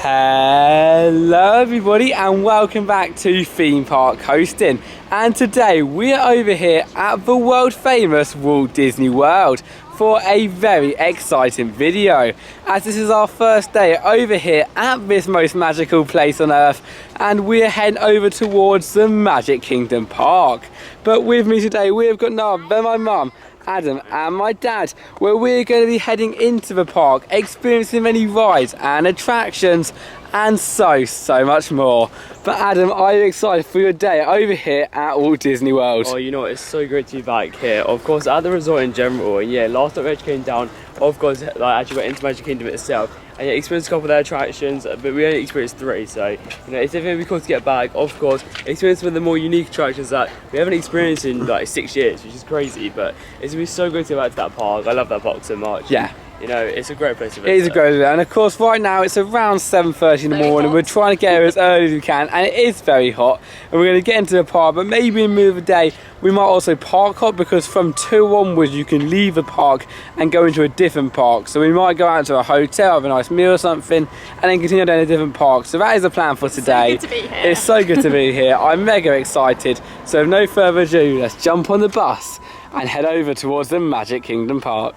Hello everybody and welcome back to Theme Park Coastin, and today we are over here at the world famous Walt Disney World for a very exciting video, as this is our first day over here at this most magical place on earth, and we are heading over towards the Magic Kingdom Park. But with me today we have got my mum, Adam, and my dad, where we're going to be heading into the park, experiencing many rides and attractions and so much more. But Adam, are you excited for your day over here at Walt Disney World? Oh, you know, it's so great to be back here, of course, at the resort in general. And yeah, last time we actually came down, of course, like actually went into Magic Kingdom itself, and yeah, experienced a couple of their attractions, but we only experienced 3, so you know, it's definitely cool to get back. Of course, experience some of the more unique attractions that we haven't experienced in like 6 years, which is crazy, but it's gonna be so good to go back to that park. I love that park so much. Yeah. You know, it's a great place to visit. It is a great place, and of course right now it's around 7:30 in the morning. We're trying to get here as early as we can, and it is very hot, and we're going to get into the park, but maybe in the middle of the day we might also park hop, because from 2 onwards you can leave the park and go into a different park. So we might go out to a hotel, have a nice meal or something, and then continue down a different park. So that is the plan for today. So good to be here. It's so good to be here. I'm mega excited. So with no further ado, let's jump on the bus and head over towards the Magic Kingdom Park.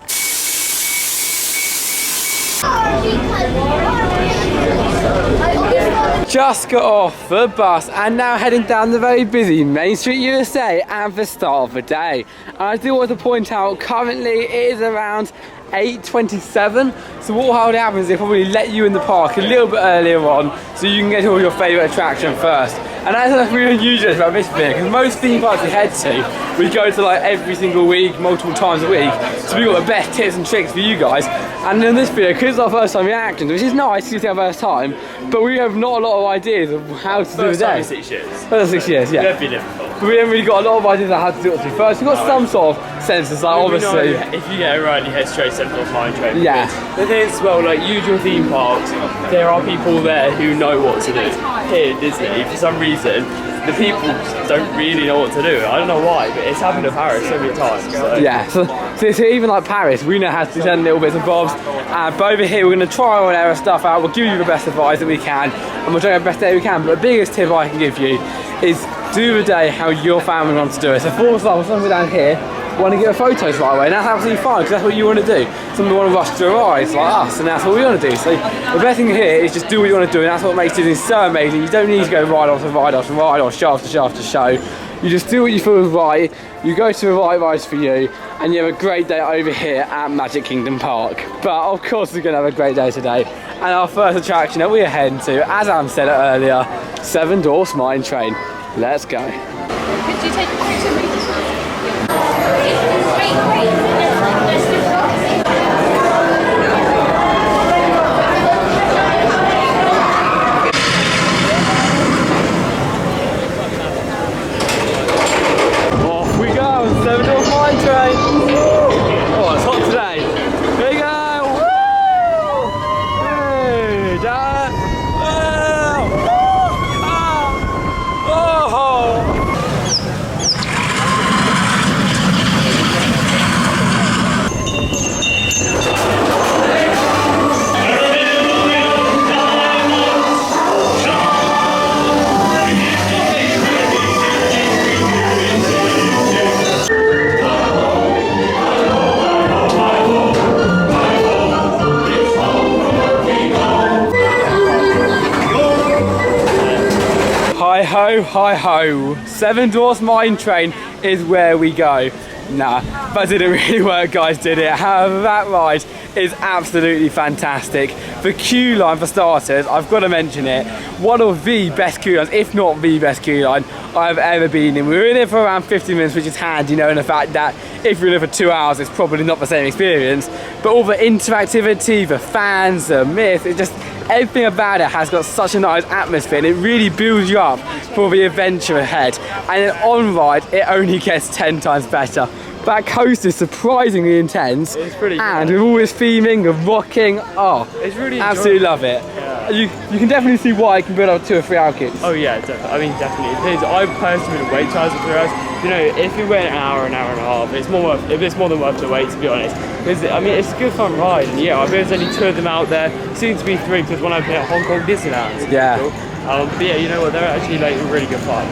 Just got off the bus and now heading down the very busy Main Street USA at the start of the day. And I do want to point out, currently it is around 8:27, so what happens is they probably let you in the park a little bit earlier on so you can get all your favourite attraction first. And that's really unusual about this bit, because most theme parks we head to, we go to like every single week, multiple times a week, so we've got the best tips and tricks for you guys. And in this video, because it's our first time reactions, which is nice because it's our first time, but we have not a lot of ideas of how to do the day. First time in 6 years. First 6 years, yeah. That'd be difficult. But we haven't really got a lot of ideas on how to do it. First, we've got some sort of senses, like obviously. If you get it right, you head straight to Central Mine Train. Yeah. The thing is, well, like usual theme parks, there are people there who know what to do. Here at Disney, for some reason, the people don't really know what to do. I don't know why, but it's happened in Paris so many times. So. Yeah, so even like Paris, we know how to send little bits and bobs. But over here, we're going to try and error stuff out. We'll give you the best advice that we can, and we'll try our best day we can. But the biggest tip I can give you is do the day how your family wants to do it. So for example, someone down here want to get photos right away, and that's absolutely fine, because that's what you want to do. Some people want to rush through our eyes like us, and that's what we want to do. So the best thing here is just do what you want to do, and that's what makes Disney so amazing. You don't need to go ride after ride after ride, or show after show after show. You just do what you feel is right, you go to the right rides for you, and you have a great day over here at Magic Kingdom Park. But of course we're going to have a great day today, and our first attraction that we are heading to, as Adam said earlier, 7 Dwarfs Mine Train. Let's go. Could you take a picture of me? Off we go, 7 Dwarfs Mine Train. Oh, it's hot today. Here we go. Woo! Hey, Dad. Oh! Oh! Hi ho, hi ho. 7 Dwarfs Mine Train is where we go. Nah, that didn't really work, guys, did it? However, that ride is absolutely fantastic. The queue line, for starters, I've got to mention it, one of the best queue lines, if not the best queue line I've ever been in. We were in it for around 50 minutes, which is handy, you know, in the fact that if you're in it for 2 hours, it's probably not the same experience. But all the interactivity, the fans, the myth, it just, everything about it has got such a nice atmosphere, and it really builds you up for the adventure ahead. And then on ride, it only gets 10 times better. That coaster is surprisingly intense. It's pretty good. And with all this theming, the rocking, oh, it's really absolutely love it. Yeah. You can definitely see why it can build up 2 or 3 hour queues. Oh yeah, I mean definitely. The thing is, I personally wouldn't wait 2 hours or 3 hours. you know, if you wait an hour and a half, it's more than worth the wait, to be honest. Because I mean, it's a good fun ride. And yeah, I think there's only 2 of them out there. Soon to be 3 because one opened at Hong Kong Disneyland. Yeah. Cool. But yeah, you know what? They're actually like really good fun.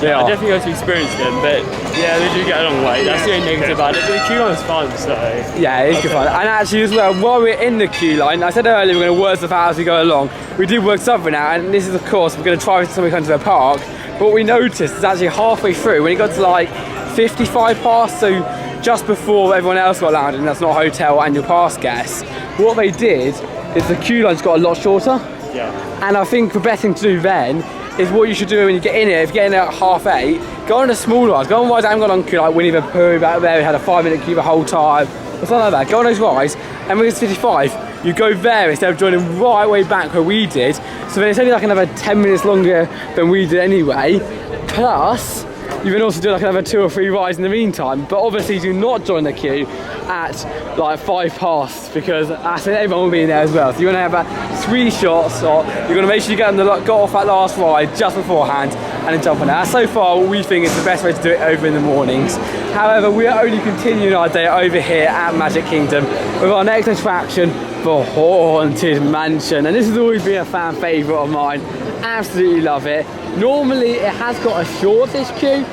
Yeah, I definitely got to experience them, but yeah, they do get a long wait. That's the only negative about it. But the queue line's fun, so yeah, it's good fun. And actually, as well, while we're in the queue line, I said earlier we're going to work stuff out as we go along. We did work something out, and this is, of course, we're going to try something come to the park. But what we noticed is actually halfway through, when it got to like 55 past, so just before everyone else got landed, and that's not hotel annual pass guests, what they did is the queue lines got a lot shorter. yeah. And I think the best thing to do then is what you should do when you get in here. If you get in there at 8:30, go on the small rides. Go on rides that haven't got on queue, like Winnie the Pooh back there, we had a 5-minute queue the whole time, or something like that. Go on those rides, and when it's 55, you go there instead of joining right way back where we did. So then it's only like another 10 minutes longer than we did anyway. Plus, you can also do like another 2 or 3 rides in the meantime. But obviously do not join the queue at like 5 past, because I said everyone will be in there as well. So you want to have about 3 shots, or you're going to make sure you get off that last ride just beforehand and then jump on that. So far, what we think is the best way to do it over in the mornings. However, we are only continuing our day over here at Magic Kingdom with our next attraction, the Haunted Mansion. And this has always been a fan favourite of mine. Absolutely love it. Normally, it has got a shortish queue.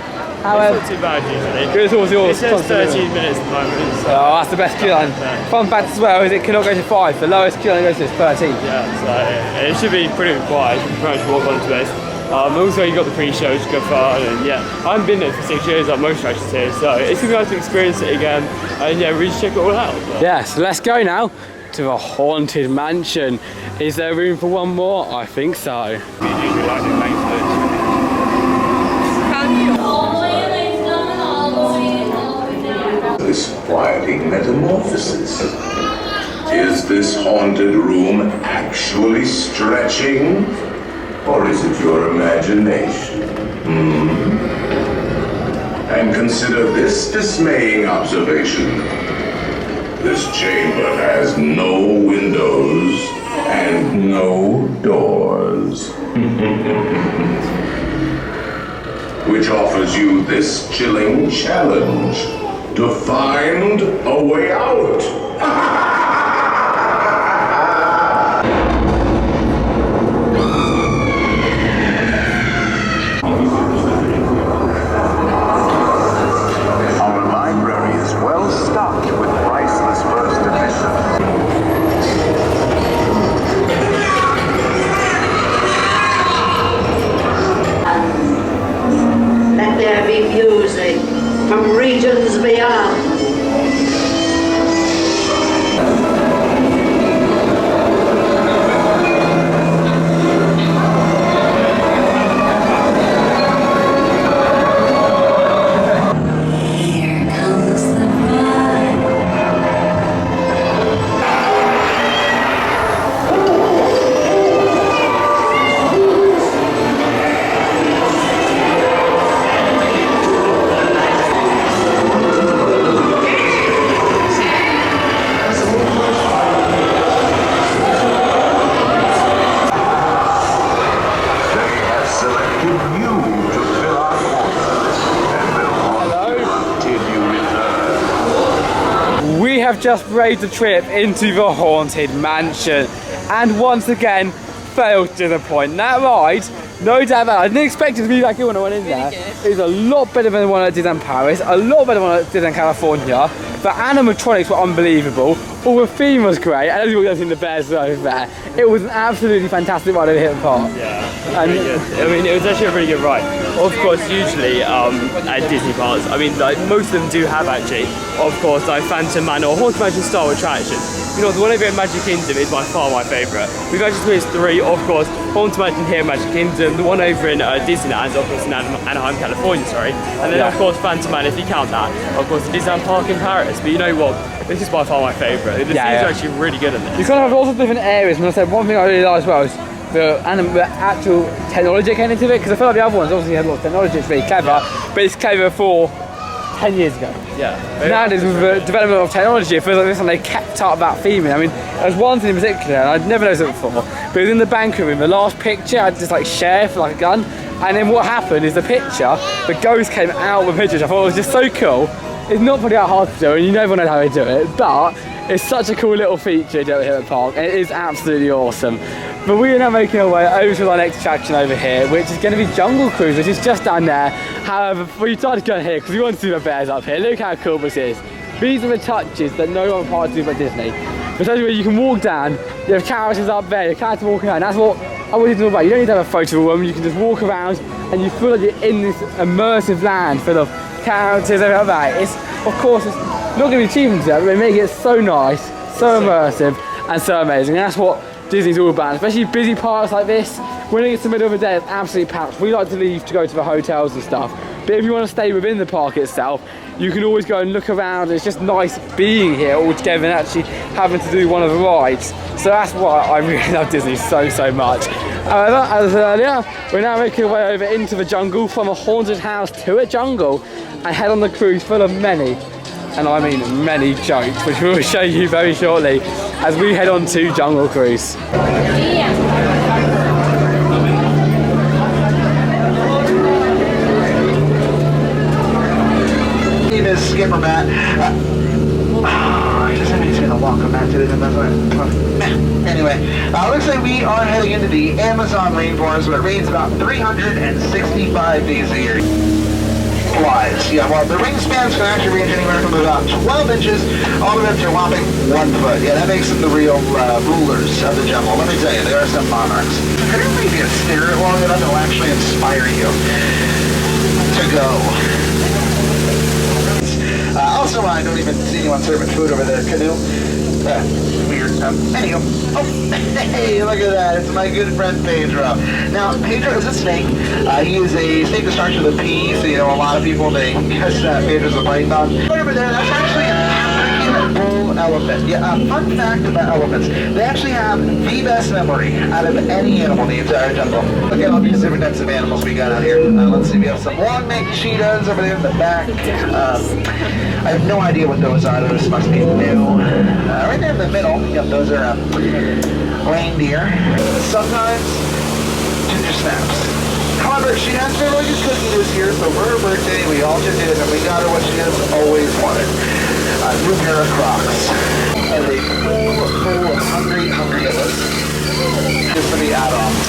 However, It's not too bad usually. it's always It says 13 minutes at the moment. So. oh, that's the best queue line. Fun fact as well is it cannot go to 5. The lowest queue line goes to is 13. Yeah, so it should be pretty quiet. You can pretty much walk onto it. Also, you got the pre-show, which is good fun, and yeah, I haven't been there for 6 years like most attractions here, so it's gonna be nice to experience it again, and yeah, really check it all out. Yeah, so let's go now to the Haunted Mansion. Is there room for one more? I think so. Disquieting metamorphosis. Is this haunted room actually stretching? Or is it your imagination? And consider this dismaying observation. This chamber has no windows and no doors. Which offers you this chilling challenge to find a way out. Our library is well stocked with priceless first editions. Let there be music from regions beyond. Have just made the trip into the Haunted Mansion, and once again failed to disappoint. That ride, no doubt about it, I didn't expect it to be like it when I went in there. It was a lot better than the one at Disneyland Paris, a lot better than the one at Disneyland California. The animatronics were unbelievable, all the theme was great, and as you guys seen the bears over there, it was an absolutely fantastic ride over here at the park. Yeah, and really good. I mean, it was actually a really good ride. Of course, usually at Disney parks, I mean, like most of them do have actually, of course, like Phantom Man or Haunted Mansion style attractions. You know, the one over at Magic Kingdom is by far my favourite. We've actually experienced 3, of course, Haunted Mansion here at Magic Kingdom, the one over in Disneyland, of course in Anaheim, California, sorry, and then of course Phantom Man, if you count that, of course the Disneyland Park in Paris. But you know what? This is by far my favourite. The scenes are actually really good in this. You kind of have lots of different areas, and I said one thing I really like as well is the actual technology came into it, because I feel like the other ones obviously had a lot of technology, it's really clever, but it's clever for 10 years ago. Yeah. Nowadays with the development of technology, it feels like this one they kept up that theming. I mean, there's one thing in particular, and I'd never noticed it before, but it was in the banquet room, the last picture I just like share for like a gun, And then what happened is the ghost came out of the picture, which I thought was just so cool. It's not pretty that hard to do, and you never know how to do it, but it's such a cool little feature down here at the park, and it is absolutely awesome. But we are now making our way over to our next attraction over here, which is going to be Jungle Cruise, which is just down there. However, we decided to go here because we want to see the bears up here. Look how cool this is. These are the touches that no other park do but Disney. Especially where you can walk down, you have characters up there, your characters walking around. That's what I want you to know about. You don't need to have a photo room, you can just walk around and you feel like you're in this immersive land full of characters and everything like that. It's, of course, it's not going to be achievements there, but they make it so nice, so immersive, and so amazing. And that's what Disney's all about, especially busy parks like this. When it gets to the middle of the day, it's absolutely packed. We like to leave to go to the hotels and stuff, but if you want to stay within the park itself, you can always go and look around. It's just nice being here all together and actually having to do one of the rides. So that's why I really love Disney so much. However, as I said earlier, we're now making our way over into the jungle, from a haunted house to a jungle, and head on the cruise full of many, and I mean many, jokes, which we will show you very shortly as we head on to Jungle Cruise. Skipper Matt. He's gonna walk on that today. Anyway, looks like we are heading into the Amazon rainforest, where it rains about 365 days a year. Flies. Yeah, well, the wingspans can actually range anywhere from about 12 inches all the way up to a whopping 1 foot. Yeah, that makes them the real rulers of the jungle. Let me tell you, there are some monarchs. If you maybe stare at long enough, it'll actually inspire you to go. Also, I don't even see anyone serving food over there. Canoe. Weird. Anywho. Oh, hey, look at that. It's my good friend Pedro. Now, Pedro is a snake. He is a snake that starts with a P, so you know, a lot of people, they guess that Pedro's a python. Right over there, that's actually an African bull elephant. Yeah, fun fact about elephants. They actually have the best memory out of any animal in the entire jungle. Look at all these different types of animals we got out here. Let's see, we have some long-necked cheetahs over there in the back. I have no idea what those are. Those must be new. Right there in the middle, yep, those are reindeer. Sometimes ginger snaps. However, she has been really good cookie this year, so for her birthday, we all just did it, and we got her what she has always wanted. A new pair of Crocs. And a full of hungry yellows. Just for the add-ons.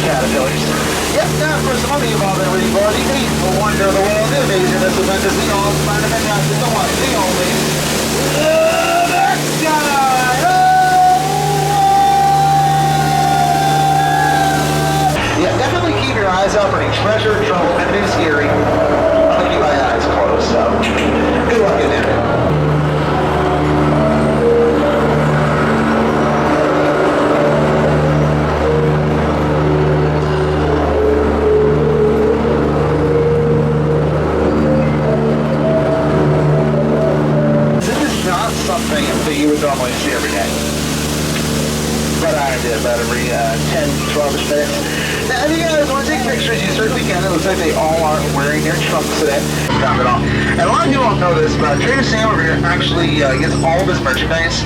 Caterpillars. Yep, now for some of you all that really bought, you can eat the wonder of the world, the amazing, this is fantasy, all find a fantastic, the one, the only. Next guy! Yeah, definitely keep your eyes out for any treasure, trouble, anything scary. I'll keep my eyes closed, so good luck in there. Something that you would normally see every day. But I did about every 10, 12 minutes. Now, if you guys want to take pictures, you certainly can. It looks like they all are wearing their trunks today. Got it all. And a lot of you don't know this, but Trader Sam over here actually gets all of his merchandise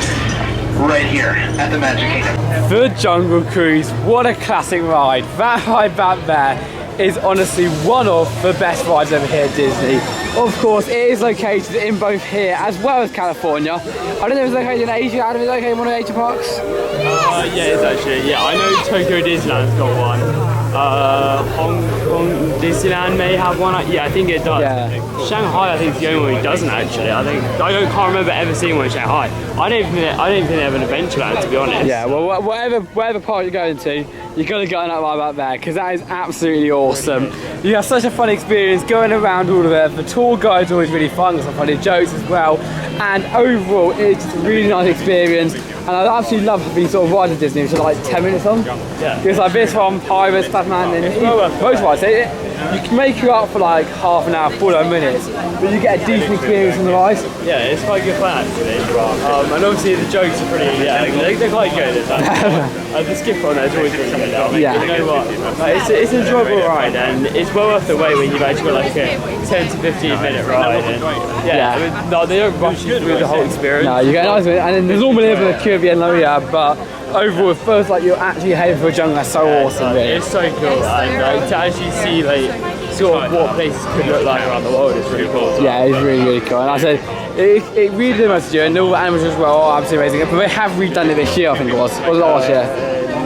right here at the Magic Kingdom. The Jungle Cruise, what a classic ride. That ride back there is honestly one of the best rides ever here at Disney. Of course, it is located in both here as well as California. I don't know if it's located in Asia. Adam, is it located in one of the Asia parks? Yeah, it's actually. Yeah, I know Tokyo Disneyland's got one. Hong Kong Disneyland may have one. Yeah, I think it does. Yeah. Shanghai, I think, is the only one who doesn't actually. I can't remember ever seeing one in Shanghai. I don't even think they have an Adventureland, to be honest. Yeah, well, whatever park you're going to, you got to go on that ride back there because that is absolutely awesome. You have such a fun experience going around all of it. The tour guide's always really fun, some funny jokes as well. And overall, it's just a really nice experience. And I absolutely love having sort of rides at Disney, which are like 10 minutes on. Yeah. Because like this one, Pirates, Batman, and most rides, you can make you up for like half an hour, 45 minutes, but you get a decent experience on the rides. Yeah, it's quite good fun actually. And obviously the jokes are pretty, they're quite good. The skip on there is always really good. I mean, Yeah. You know what? Like, it's an enjoyable ride, and it's well worth the wait when you've actually got like a 10 to 15 minute ride. And, I mean, no, they don't rush you through the whole experience. No, you get a nice minute, and then there's normally a bit of a queue at the end, but overall, it feels like you're actually heading for a jungle. That's so awesome, really. It's so cool, and like, to actually see like sort of what places could look like around the world is really cool. Yeah, it's really, really cool. And like I said, it really did much to do, and all the animals as well are absolutely amazing. But they have redone it this year, I think it was. Or last year.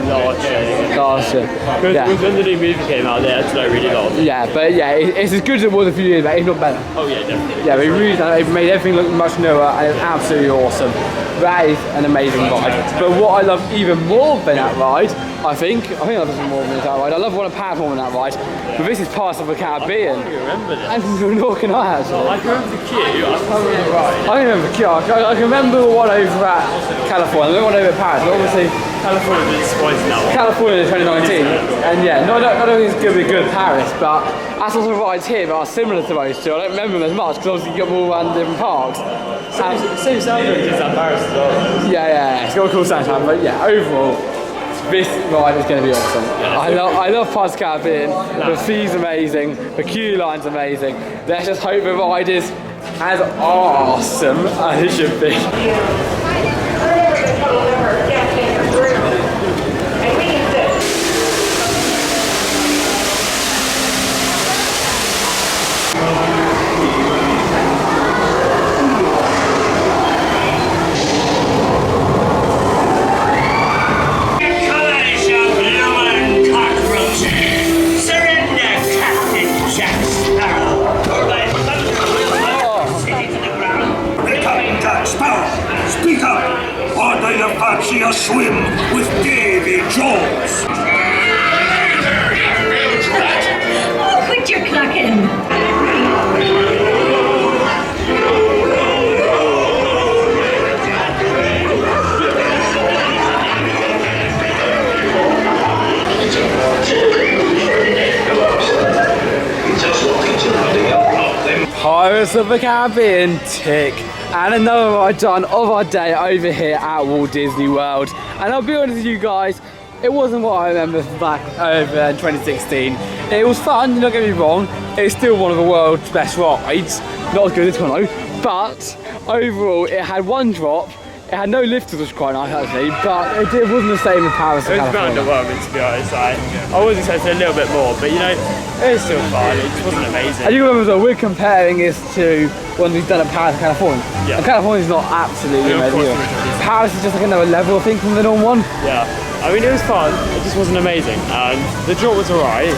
Last year. Because when the new movie came out, they had to like really love. Yeah, but yeah, it's as good as it was a few years back, if not better. Oh yeah, definitely. Yeah, they really done it. They've made everything look much newer, and it's absolutely awesome. That is an amazing ride. But what I love even more than that ride, I think I love this more than that ride. I love one of Paris more than that ride. But this is Pirates of the Caribbean. I remember this. And nor can I actually. I can remember the queue. I can't remember the ride. I can remember the queue. I can remember the one over at California. I remember one over at Paris. But obviously, California is disappointing now. California in 2019. And yeah, no, I don't think it's going to be good Paris, but that's also rides here that are similar to those two. I don't remember them as much because obviously you got them all around different parks. Same soundtrack as that Paris as well. Yeah, it's got a cool soundtrack, but yeah, overall, this ride is going to be awesome. I love Pirates of the Caribbean. The fee's amazing, the queue line's amazing. Let's just hope the ride is as awesome as it should be. Fancy a swim with Davy Jones. Oh, quit your clucking. Pirates of the Caribbean, tick. And another ride done of our day over here at Walt Disney World. And I'll be honest with you guys, it wasn't what I remember back over in 2016. It was fun, you're not getting me wrong. It's still one of the world's best rides. Not as good as this one though. But overall, it had one drop. It had no lifters, which was quite nice actually, but it wasn't the same as Paris of California. It was about underwhelming, to be honest. I was expecting a little bit more, but you know, it was still fun. It just wasn't amazing. And you remember though, we're comparing this to one we've done at Paris of California. Yeah. And California's not absolutely amazing. Paris is just like another level, I think, from the normal one. Yeah. I mean, it was fun. It just wasn't amazing, and the drop was alright.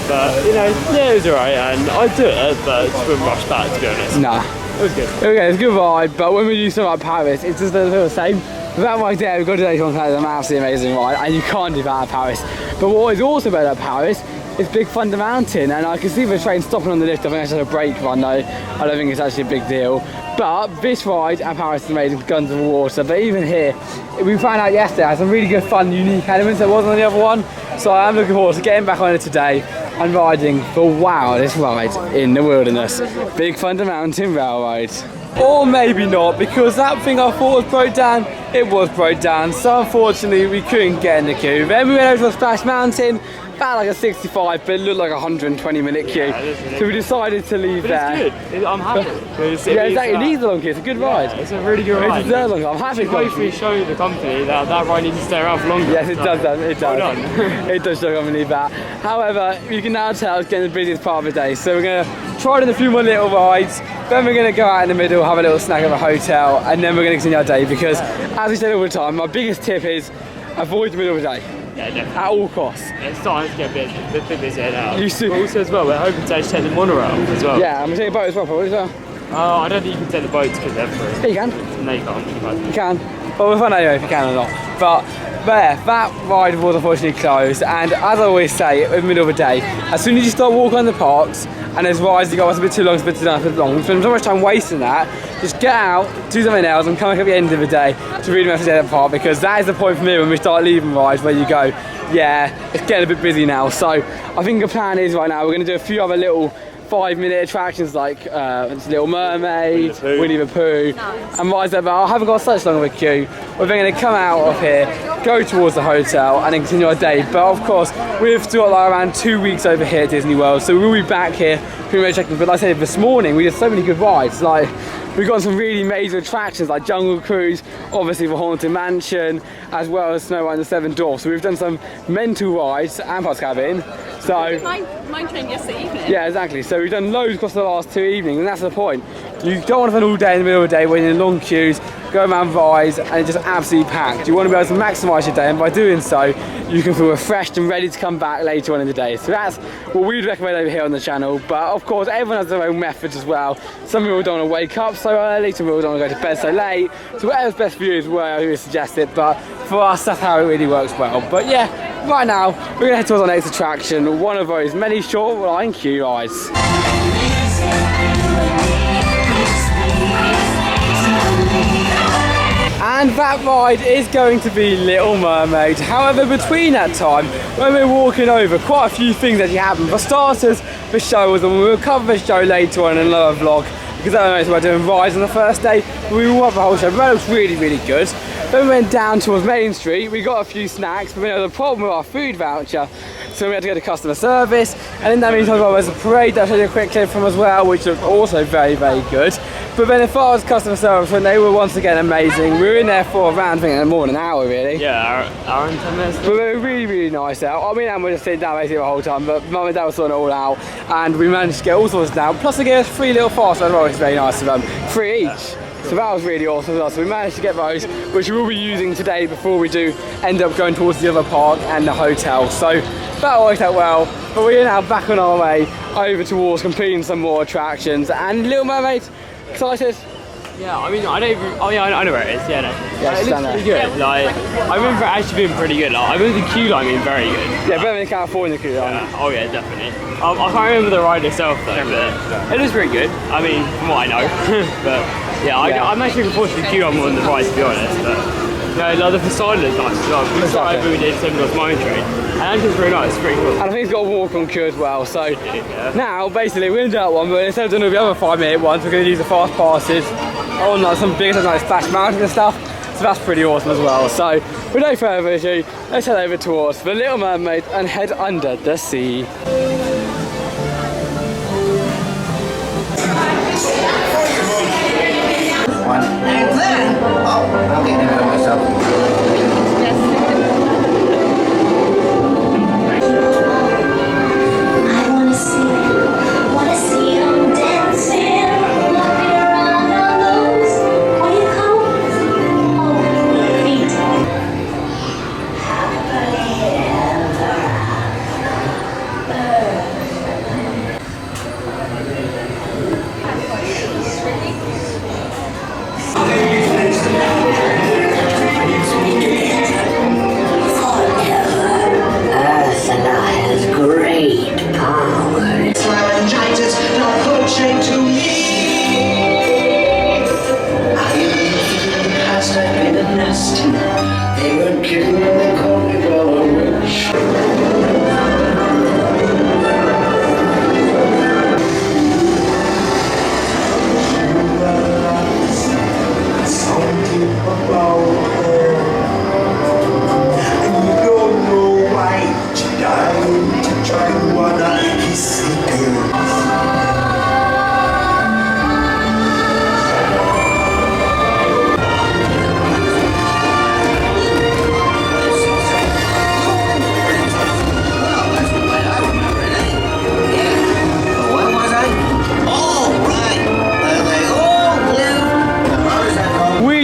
But you know, yeah, it was alright, and I'd do it, but just wouldn't rush back, to be honest. Nah. It was good. Okay, it's a good ride, but when we do something like Paris, it's just a little the same. Without my day, we've got to do this Paris, an absolutely amazing ride, and you can't do that at Paris. But what is also better at Paris is Big Thunder Mountain, and I can see the train stopping on the lift. I think it's just a brake run though. I don't think it's actually a big deal. But this ride at Paris is amazing, Guns of Water. But even here, we found out yesterday, it has some really good, fun, unique elements that wasn't on the other one. So I am looking forward to getting back on it today and riding the wildest ride in the wilderness, Big Thunder Mountain Railroad. Or maybe not, because that thing I thought was broke down, it was broke down. So unfortunately, we couldn't get in the queue. Then we went over to Splash Mountain, about like a 65, but it looked like a 120-minute queue. So we decided to leave there. It's good. I'm happy. Yeah, exactly. It needs a long queue. It's a good ride. It's a really good ride. It deserves a long queue. I'm happy. Hopefully show the company that that ride needs to stay around for longer. Yes, it does. It does. Hold on. It does show the company that. However, you can now tell it's getting the busiest part of the day. So we're going to try in a few more little rides. Then we're going to go out in the middle, have a little snack at a hotel, and then we're going to continue our day. Because, as we said all the time, my biggest tip is avoid the middle of the day. Yeah, definitely. At all costs. It's starting to get a bit busier now. You should. But also as well, we're hoping to actually take the monorail as well. Yeah, I'm going to take a boat as well, probably as well. Oh, I don't think you can take the boats because they're free. Yeah, you can. No, you can't. You can. But we'll find out anyway if you can or not. But there, that ride was unfortunately closed. And as I always say, in the middle of the day, as soon as you start walking on the parks, and there's rides you go, it's a bit too long, it's a bit too long, it's a bit long. Spend so much time wasting that. Just get out, do something else, and come back at the end of the day to really message at the park, because that is the point for me when we start leaving rides where you go, yeah, it's getting a bit busy now. So I think the plan is right now, we're going to do a few other little 5-minute attractions like Little Mermaid, Winnie the Pooh, and rides like that. I haven't got such long of a queue. We're then going to come out of here, go towards the hotel, and then continue our day. But of course, we've still got like around 2 weeks over here at Disney World, so we'll be back here pretty much checking. But like I said, this morning we did so many good rides. Like We've got some really major attractions like Jungle Cruise, obviously the Haunted Mansion, as well as Snow White and the Seven Dwarfs. So we've done some mental rides and Pods Cabin. So Mine trained yesterday evening. yeah, exactly. So we've done loads across the last 2 evenings, and that's the point. You don't want to spend all day in the middle of the day waiting in long queues, go around rides, and it's just absolutely packed. You want to be able to maximise your day, and by doing so, you can feel refreshed and ready to come back later on in the day. So that's what we'd recommend over here on the channel. But of course, everyone has their own methods as well. Some people don't want to wake up so early, some people don't want to go to bed so late. So whatever's best for you is where I would suggest it. But for us, that's how it really works well. But yeah. Right now, we're going to head towards our next attraction, one of those many short line queue rides. And that ride is going to be Little Mermaid. However, between that time, when we're walking over, quite a few things actually happen. For starters, the show was, and we'll cover the show later on in another vlog, because I don't know if we're doing rides on the first day, but we will have the whole show. But that looks really, really good. Then we went down towards Main Street, we got a few snacks, but we had a problem with our food voucher, so we had to go to customer service. And in that meantime, there was a parade that I showed you a quick clip from as well, which looked also very, very good. But then as far as customer service, when they were once again amazing. We were in there for around, I think, more than an hour really. Yeah, hour and 10 minutes. But they were really, really nice there. I mean, we were just sitting down basically the whole time, but Mum and Dad were sorting it all out, and we managed to get all sorts down. Plus they gave us 3 little fast as well, which is very nice of them. 3 each. So that was really awesome as well. So we managed to get those, which we will be using today before we do end up going towards the other park and the hotel. So that worked out well. But we are now back on our way over towards completing some more attractions. And Little Mermaid, excited? Yeah, I mean, I don't even, oh yeah, I know where it is, yeah, no. Yeah, it looks pretty good, like, I remember it actually being pretty good, like, I remember the queue line being very good. Yeah, better than California queue line. Oh yeah, definitely. I can't remember the ride itself though, but it is pretty good, I mean, from what I know, but yeah, I'm actually looking forward to the queue line more than the ride, to be honest, but yeah, like, the facade is nice as well. We started when we did Seven Dwarfs Mine Train, and it's really nice, it's pretty cool. And I think it's got a walk on queue as well, so now, basically, we're going to do that one, but instead of doing the other 5-minute ones, we're going to use the fast passes on like some big like Splash Mountain and stuff, so that's pretty awesome as well. So with no further ado, let's head over towards the Little Mermaid and head under the sea. Hey, there! Oh, I'm getting ahead of myself. Wanna see them dancing, walking around on those white coats, oh, feet.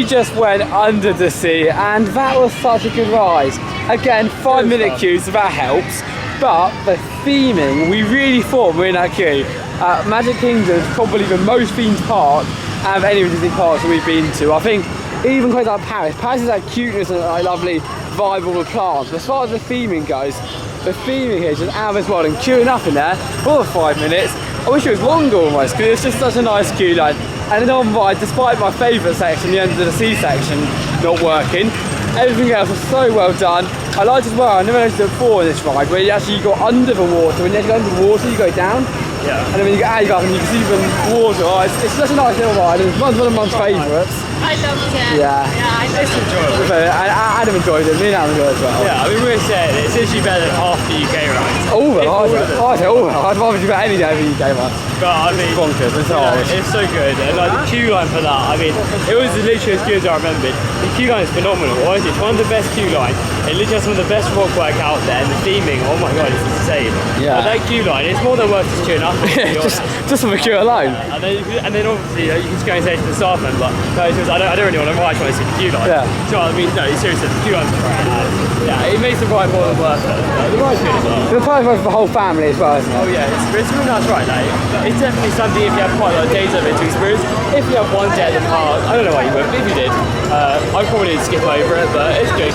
Just went under the sea, and that was such a good ride. Again, 5-minute queues, so that helps, but the theming, we really thought we were in that queue. Magic Kingdom is probably the most themed park out of any of the Disney parks that we've been to. I think even places like Paris has that cuteness and like lovely vibe with plants, but as far as the theming goes, the theming here is just out of this world, and queuing up in there for 5 minutes. I wish it was longer almost, because it's just such a nice queue line. And then on ride, despite my favourite section, the end of the sea section, not working, everything else was so well done. I liked as well, I never noticed it before in this ride, where you actually go under the water. When you actually go under the water, you go down. Yeah. And then when you get out, you go up and you can see the water. It's such a nice little ride, and it's one of Mum's favourites. I loved it. Yeah. Yeah, I loved It's it. enjoyable. But Adam enjoyed it, me and Adam enjoyed it as well. Yeah, I mean, we're saying it's actually better than half the UK rides. All of it, All of them. I'd say all of it. I'd rather do that any day over UK one. But I mean, Bonkers, it's you know, hard. it's so good, and like the queue line for that, I mean, it was literally as good as I remembered. The queue line is phenomenal, honestly, it's one of the best queue lines. It literally has some of the best rock work out there, and the theming, oh my god, it's insane. Yeah. But that queue line, it's more than worth just queuing up. just for the queue alone. And then obviously you can just go and say to the staff member, no, it's just, I don't really want to ride, I just want to see the queue line. Yeah. So I mean, no, seriously, the queue line's great. Yeah, it makes the ride more than worth it. The ride's good as well. The price for the whole family as well, isn't it? Oh yeah, it's really nice ride. Like, it's definitely something if you have quite a lot of days of it to experience. If you have one day at the park, I don't know why you would, but if you did, I'd probably skip over it, but it's good.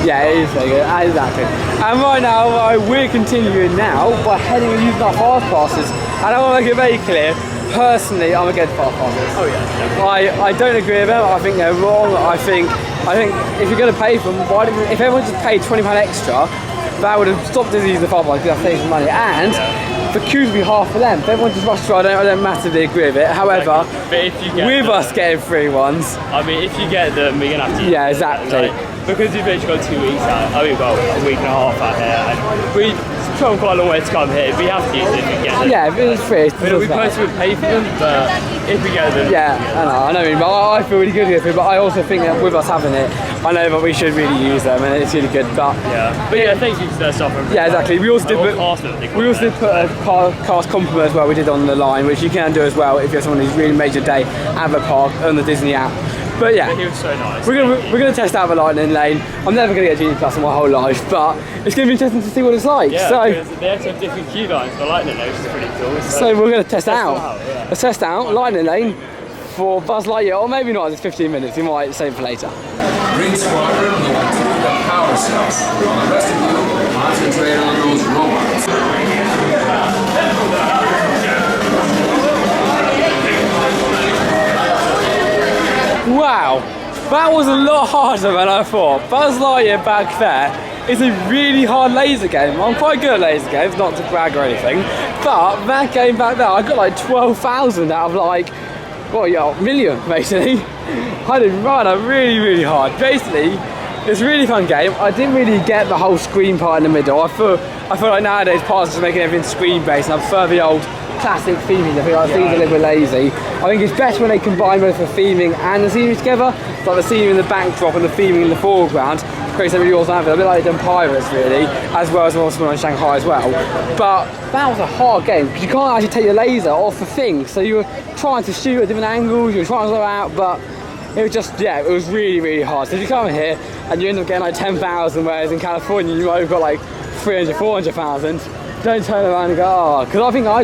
Yeah, it is very good, exactly. And right now, we're continuing now by heading and using our fast passes. And I want to make it very clear, personally, I'm against fast passes. Oh yeah, definitely. I don't agree with them. I think they're wrong. I think if you're going to pay for them, why didn't, if everyone just paid £20 extra, that would have stopped us using the fast pass because that saves money. And the queues would be half for them. If everyone just rushed through, I don't massively agree with it. However, but if you get with them, us getting free ones, I mean, if you get them, we're gonna have to. Use yeah, them, exactly. like, because we've literally got 2 weeks out. I mean, well, a week and a half out here, and we've come quite a long way to come here. We have to use it if we get them. Yeah, if it was free. I mean, we personally would pay for them, but if we get them, Yeah, I know, but I feel really good with it. But I also think that with us having it, I know that we should really use them, and it's really good. But yeah, thank you to their staff. yeah, exactly. We also did put a cast compliment as well. We did on the line, which you can do as well if you're someone who's really made your day at the park on the Disney app. But yeah, he was so nice. we're gonna test out the Lightning Lane. I'm never gonna get Genie Plus in my whole life, but it's gonna be interesting to see what it's like. Yeah, so because they actually have different queue lines for Lightning Lane, which is pretty cool. so we're gonna test it out. Yeah. Let's test out Lightning Lane for Buzz Lightyear, or maybe not. It's 15 minutes. We might save for later. Green Squadron will activate the power cells. While the rest of you concentrate on those robots. Wow, that was a lot harder than I thought. Buzz Lightyear back there is a really hard laser game. I'm quite good at laser games, not to brag or anything, but that game back there, I got like 12,000 out of like, well, yeah, a million basically. I did run really hard. Basically, it's a really fun game. I didn't really get the whole screen part in the middle. I feel like nowadays parts are making everything screen based, and I prefer the old classic theming. I think like things are a little bit lazy. I think it's best when they combine both the theming and the scenery together. Like the theming in the backdrop and the theming in the foreground creates a really awesome outfit. A bit like them Pirates really, as well as also in Shanghai as well. But that was a hard game because you can't actually take your laser off the thing. So you were trying to shoot at different angles, you were trying to go out, but it was just, yeah, it was really hard. So if you come here and you end up getting like 10,000, whereas in California you might have got like 300, 400,000, don't turn around and go, oh, because I think I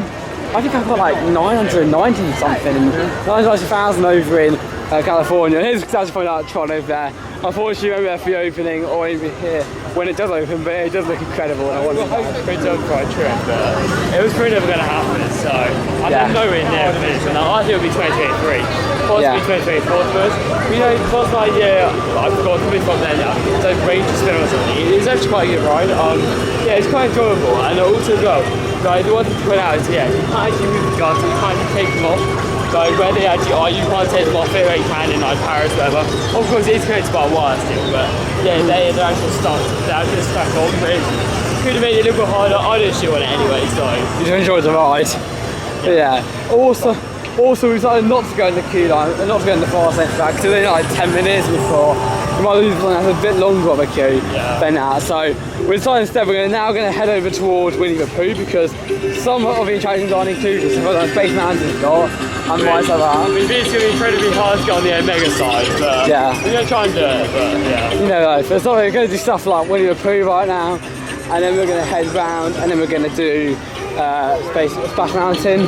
got like 990 something, and 990,000 over in California. And here's actually pointing out Tron over there. Unfortunately, we won't be there for the opening or even here when it does open, but it does look incredible. And I wanted to Pretty done for a trip, but it was pretty never going to happen. So I'm nowhere near finished. And I think it'll be 2023, possibly 2024 to us. You know, last night, I forgot to be from there now. So range to spin or something. It's actually quite a good ride. Yeah, it's quite enjoyable, and also as well. Like, the one thing to point out is, you can't actually move the guns, so you can't actually take them off. Like, where they actually are, you can't take them off it where you can in like Paris or whatever. Of course, it's connected by wire still, but yeah, they're actually stuck. They're actually stuck on, which could have made it a little bit harder. I didn't shoot on it anyway, so. You just enjoyed the ride. Yeah. Also, we decided not to go in the queue line, not to go in the fast lane track, because it's like 10 minutes before. We might lose one that's a bit longer of a queue than that. So we decided instead we're now going to head over towards Winnie the Pooh because some of the attractions aren't included. So like Space Mountain's got, and might have that. I mean, it's going to be incredibly hard to get on the Omega side, but we're going to try and do it, but yeah. You know, like, so we're going to do stuff like Winnie the Pooh right now, and then we're going to head round, and then we're going to do Splash Mountain,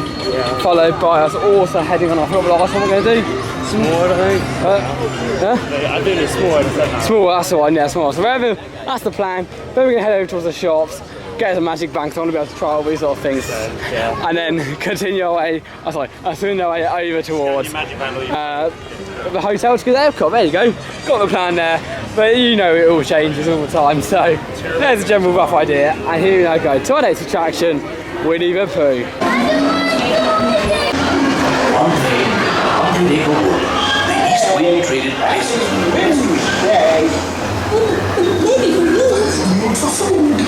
followed by us also heading on. I forgot what the last one we're going to do. Small, I think. I think it's small. Small, that's the one, yeah, small. So wherever, that's the plan. Then we're going to head over towards the shops, get some magic banks. I want to be able to try all these sort of things. And then continue our way, swing our way over towards the hotel to get to Epcot. There you go. Got the plan there. But you know it all changes all the time. So there's a general rough idea. And here we now go to our next attraction, Winnie the Pooh. One day, underneath the wood, the East clean-treated places. Maybe for you. For food.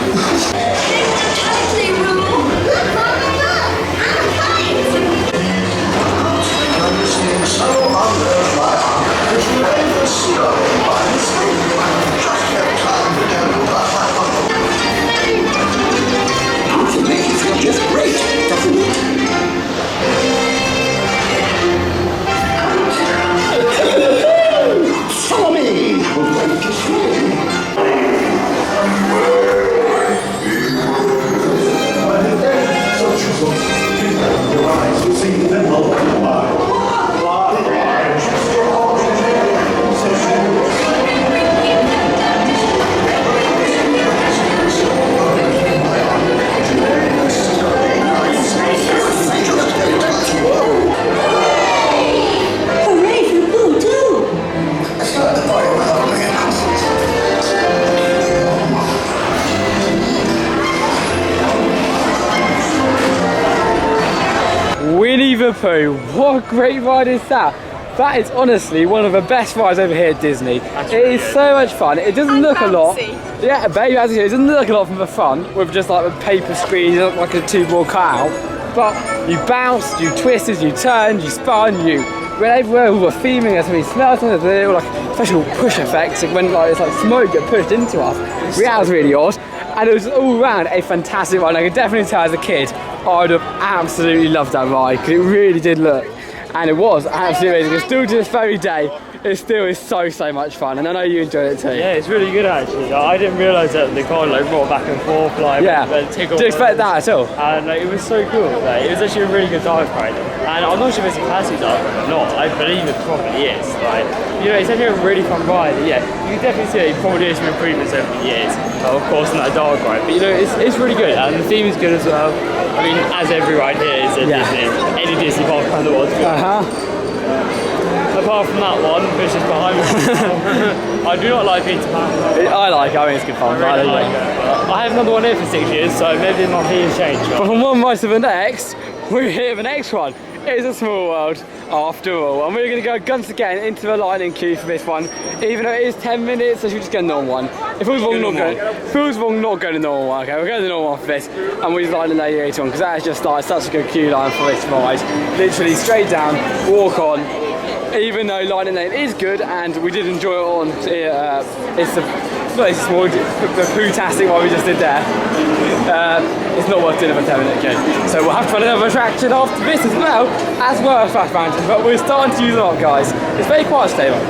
Follow me! Hooray for Pooh, too. Winnie the Pooh, what a great ride is that? That is honestly one of the best rides over here at Disney. It is so much fun. It doesn't look a lot. Yeah, baby, as you hear, it doesn't look a lot from the front with just like the paper screen, like a two-ball cutout. But you bounced, you twisted, you turned, you spun, you went everywhere. We were theming, there's so many smells, there's little like special push effects. Like when like it's like smoke get pushed into us. That was really odd. And it was all round a fantastic ride. I can definitely tell as a kid, I would have absolutely loved that ride because it really did look. And it was absolutely amazing. It's still to this very day, it still is so much fun, and I know you enjoyed it too. Yeah, it's really good actually. Like, I didn't realise that they kind of like roll back and forth, like Did you expect that at all? And like, it was so cool. Like, it was actually a really good dive ride. And I'm not sure if it's a classic dive ride or not. I believe it probably is. Like, you know, it's actually a really fun ride. Yeah, you can definitely see that it probably is some improvements over the years. Of course, in that dive ride, but you know, it's really good, and the theme is good as well. I mean, as every ride here is at Disney, any Disney park around the world is good. Apart from that one, which is behind me. I do not like Peter Pan. I like it, I think it's good fun. I really like it. I have another one here for 6 years, so maybe my opinion changed. But from one ride to the next, we're here for the next one. It is a small world after all, and we're going to go once again into the lightning queue for this one. Even though it is 10 minutes, so should we just go normal one? If it was wrong, not go to normal one. Okay, we'll go to normal one for this, and we'll just lightning lane later on because that is just like such a good queue line for this ride. Literally straight down, walk on. Even though Lightning Lane is good and we did enjoy it on, it's small, the Pooh-tastic one we just did there. It's not worth doing for 10-minute queue. So we'll have to find another attraction after this as well as Splash Mountain, but we're starting to use it up, guys. It's very quiet today, though.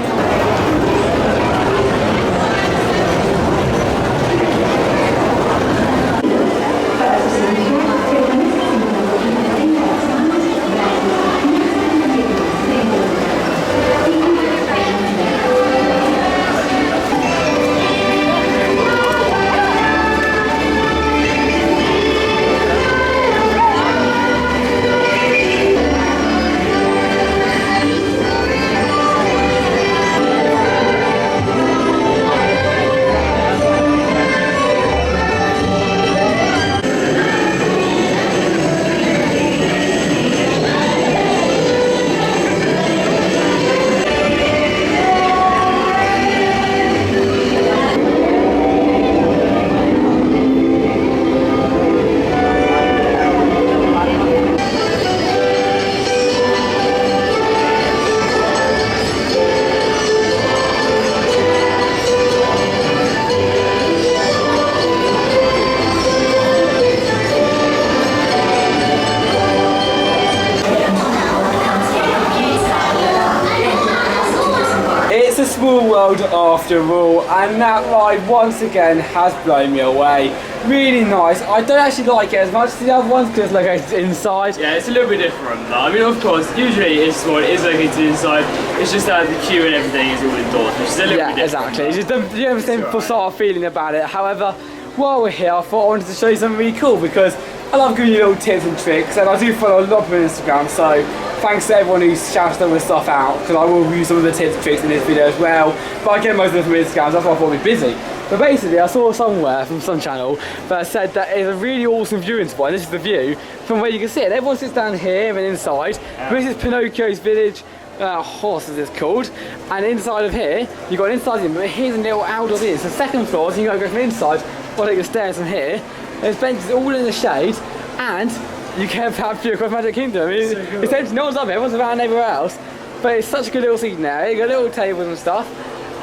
Small world after all, and that ride once again has blown me away. Really nice. I don't actually like it as much as the other ones because it's located inside. Yeah, it's a little bit different. I mean, of course, usually it's small, it is located inside. It's just that the queue and everything is all indoors, which is a little bit different. Exactly. It's just you have the same sort of feeling about it. However, while we're here, I thought I wanted to show you something really cool because I love giving you little tips and tricks, and I do follow a lot of people on Instagram, so thanks to everyone who shouts some of the stuff out, because I will use some of the tips and tricks in this video as well, but I get most of them from Instagram, so that's why I thought I'd be busy. But basically, I saw somewhere from some channel that said that it's a really awesome viewing spot, and this is the view from where you can sit. Everyone sits down here and inside. This is Pinocchio's village, horse as it's called, and inside of here you've got an inside in, but here's a little outdoors in. So second floor, so you can go from inside or take the stairs from here. There's benches all in the shade, and you can have view across Magic Kingdom. It's empty, no one's up here, everyone's around everywhere else, but it's such a good little seating area. You got little tables and stuff.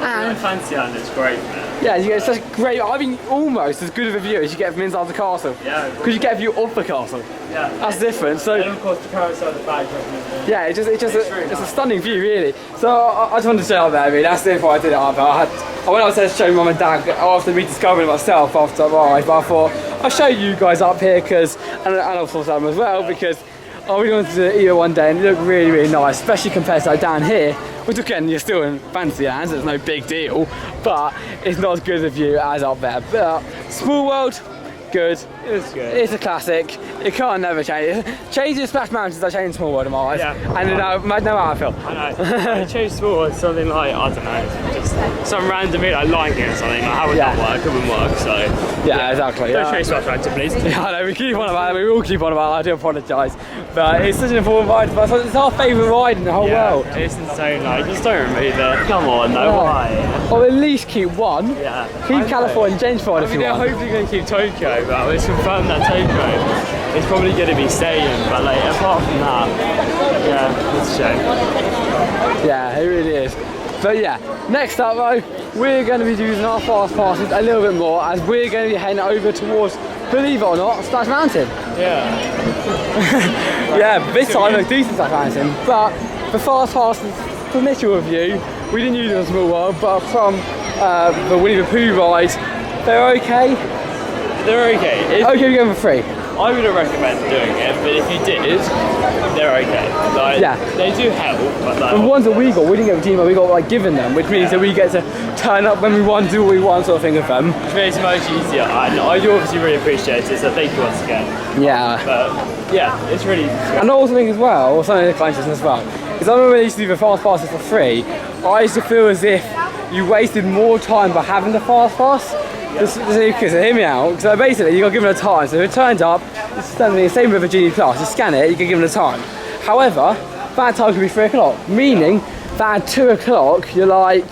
And Fantasyland is great, man. yeah, you get such great, I mean almost as good of a view as you get from inside the castle. Yeah. Because you get a view of the castle. Yeah. That's different. So and of course the carousel at the back. yeah, it's a stunning view really. So I just wanted to show up there really. That's the info I did it up. I went upstairs to show Mum and Dad after rediscovering myself after I arrived, but I thought I'll show you guys up here because, and of course Adam as well, because I really wanted to eat it one day and it looked really, really nice, especially compared to like down here, which again, you're still in Fantasyland, so it's no big deal, but it's not as good a view as up there. But Small World, good. It's good. It's a classic. It can't never change. Changing Splash Mountains, I changed Small World in my eyes. Yeah. And no matter how I feel. I know. I chose Small World something like, I don't know, just some random bit like Lion King or something. Like, how would that work? It wouldn't work, so. Yeah, exactly. Don't change Splash Mountain, please. Yeah, I know, we keep on about it, we all keep on about it, I do apologise. But it's such an important ride for us, it's our favourite ride in the whole world. It's insane, like, just don't remove it. Come on, no, why? Or at least keep one. Yeah. Keep California and gentrified if you they're want. hopefully going to keep Tokyo, but it's confirmed that Tokyo is probably going to be staying. But like, apart from that, yeah, it's a shame. Yeah, it really is. But yeah, next up though, we're going to be using our fast passes a little bit more as we're going to be heading over towards, believe it or not, Splash Mountain. Yeah. Yeah, this time looks decent Splash Mountain, but the fast passes, for initial review, we didn't use it in Small World, but from the Winnie the Pooh ride, they're okay. They're okay. Okay, we're going for free. I wouldn't recommend doing it, but if you did, they're okay. Like, yeah. They do help, but like, the ones that we got, we didn't get the team, we got like given them, which means that we get to turn up when we want, do what we want, sort of thing with them. Which makes it much easier, and I do obviously really appreciate it, so thank you once again. Yeah. But yeah, it's really. And I also think as well, or something to conscious as well, is I remember when they used to do the fast passes for free, I used to feel as if you wasted more time by having the fast pass. Just hear me out, so basically you got given a time, so if it turns up, it's the same with a Genie Plus, you scan it, you get given a time. However, that time could be 3 o'clock, meaning that at 2 o'clock you're like,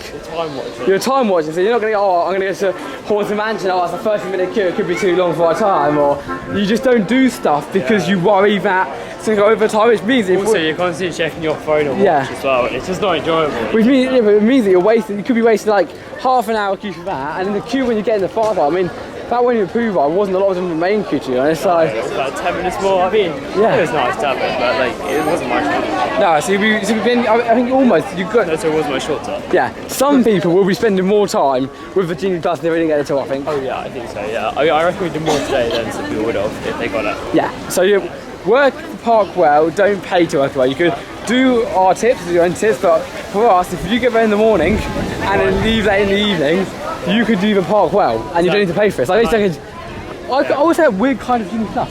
you're time watching, so you're not going to go, oh, I'm going to go to Haunted Mansion, oh, it's a 30-minute queue, it could be too long for our time, or you just don't do stuff because you worry that it's going to go over time, which means also you're constantly checking your phone or watch as well, and it's just not enjoyable. Which means, yeah, but it means that you're wasting, you could be wasting like half an hour queue for that, and in the queue when you get in the fast part, I mean, that Winnie the Pooh ride wasn't a lot of them in the main queue, to be honest. No, it was about 10 minutes more. I mean, yeah, it was nice to have it, but like, it wasn't my short. No, so you've been, I think almost, you've got... No, so it was my shorter. Yeah, some people will be spending more time with the Genie Plus than they didn't get it to, I think. Oh yeah, I think so, yeah. I reckon we did more today than some people would have if they got it. Yeah, so you work the park well, don't pay to work well. You could do our tips, do your own tips, but for us, if you get there in the morning and then leave late in the evening, you could do the park well, and you don't need to pay for it. So I always say we're kind of Genie Plus.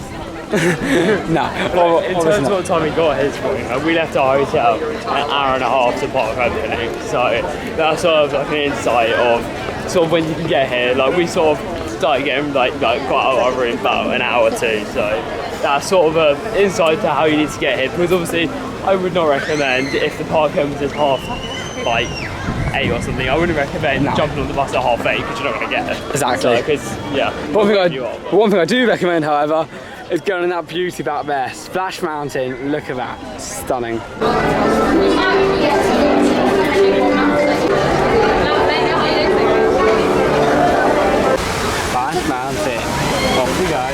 No. In terms of what time we got here this morning, we left our hotel an hour and a half to park opening, so that's sort of like an insight of sort of when you can get here. Like we sort of started getting like got out of our room about an hour or two, so that's sort of an insight to how you need to get here. Because obviously, I would not recommend if the park opens at half like 8 or something. I wouldn't recommend jumping on the bus at half 8 because you're not going to get it. Exactly. Because yeah. One thing I do recommend, however, is going in that beauty back there. Splash Mountain, look at that. Stunning. Splash Mountain. Off we go.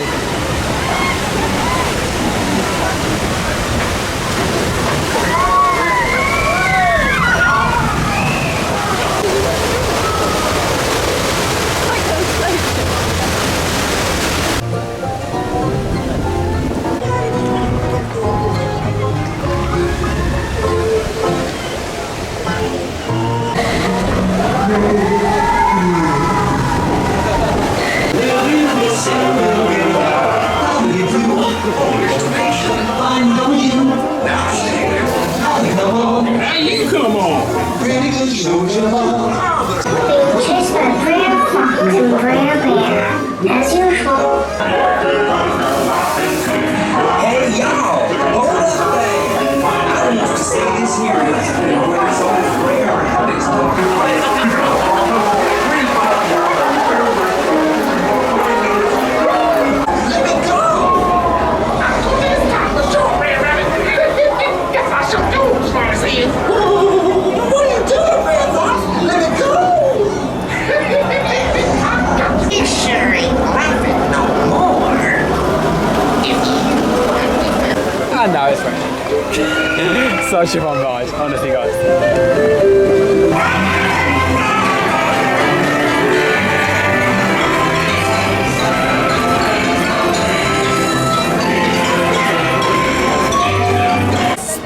And now it's raining. Such a fun ride, honestly, guys.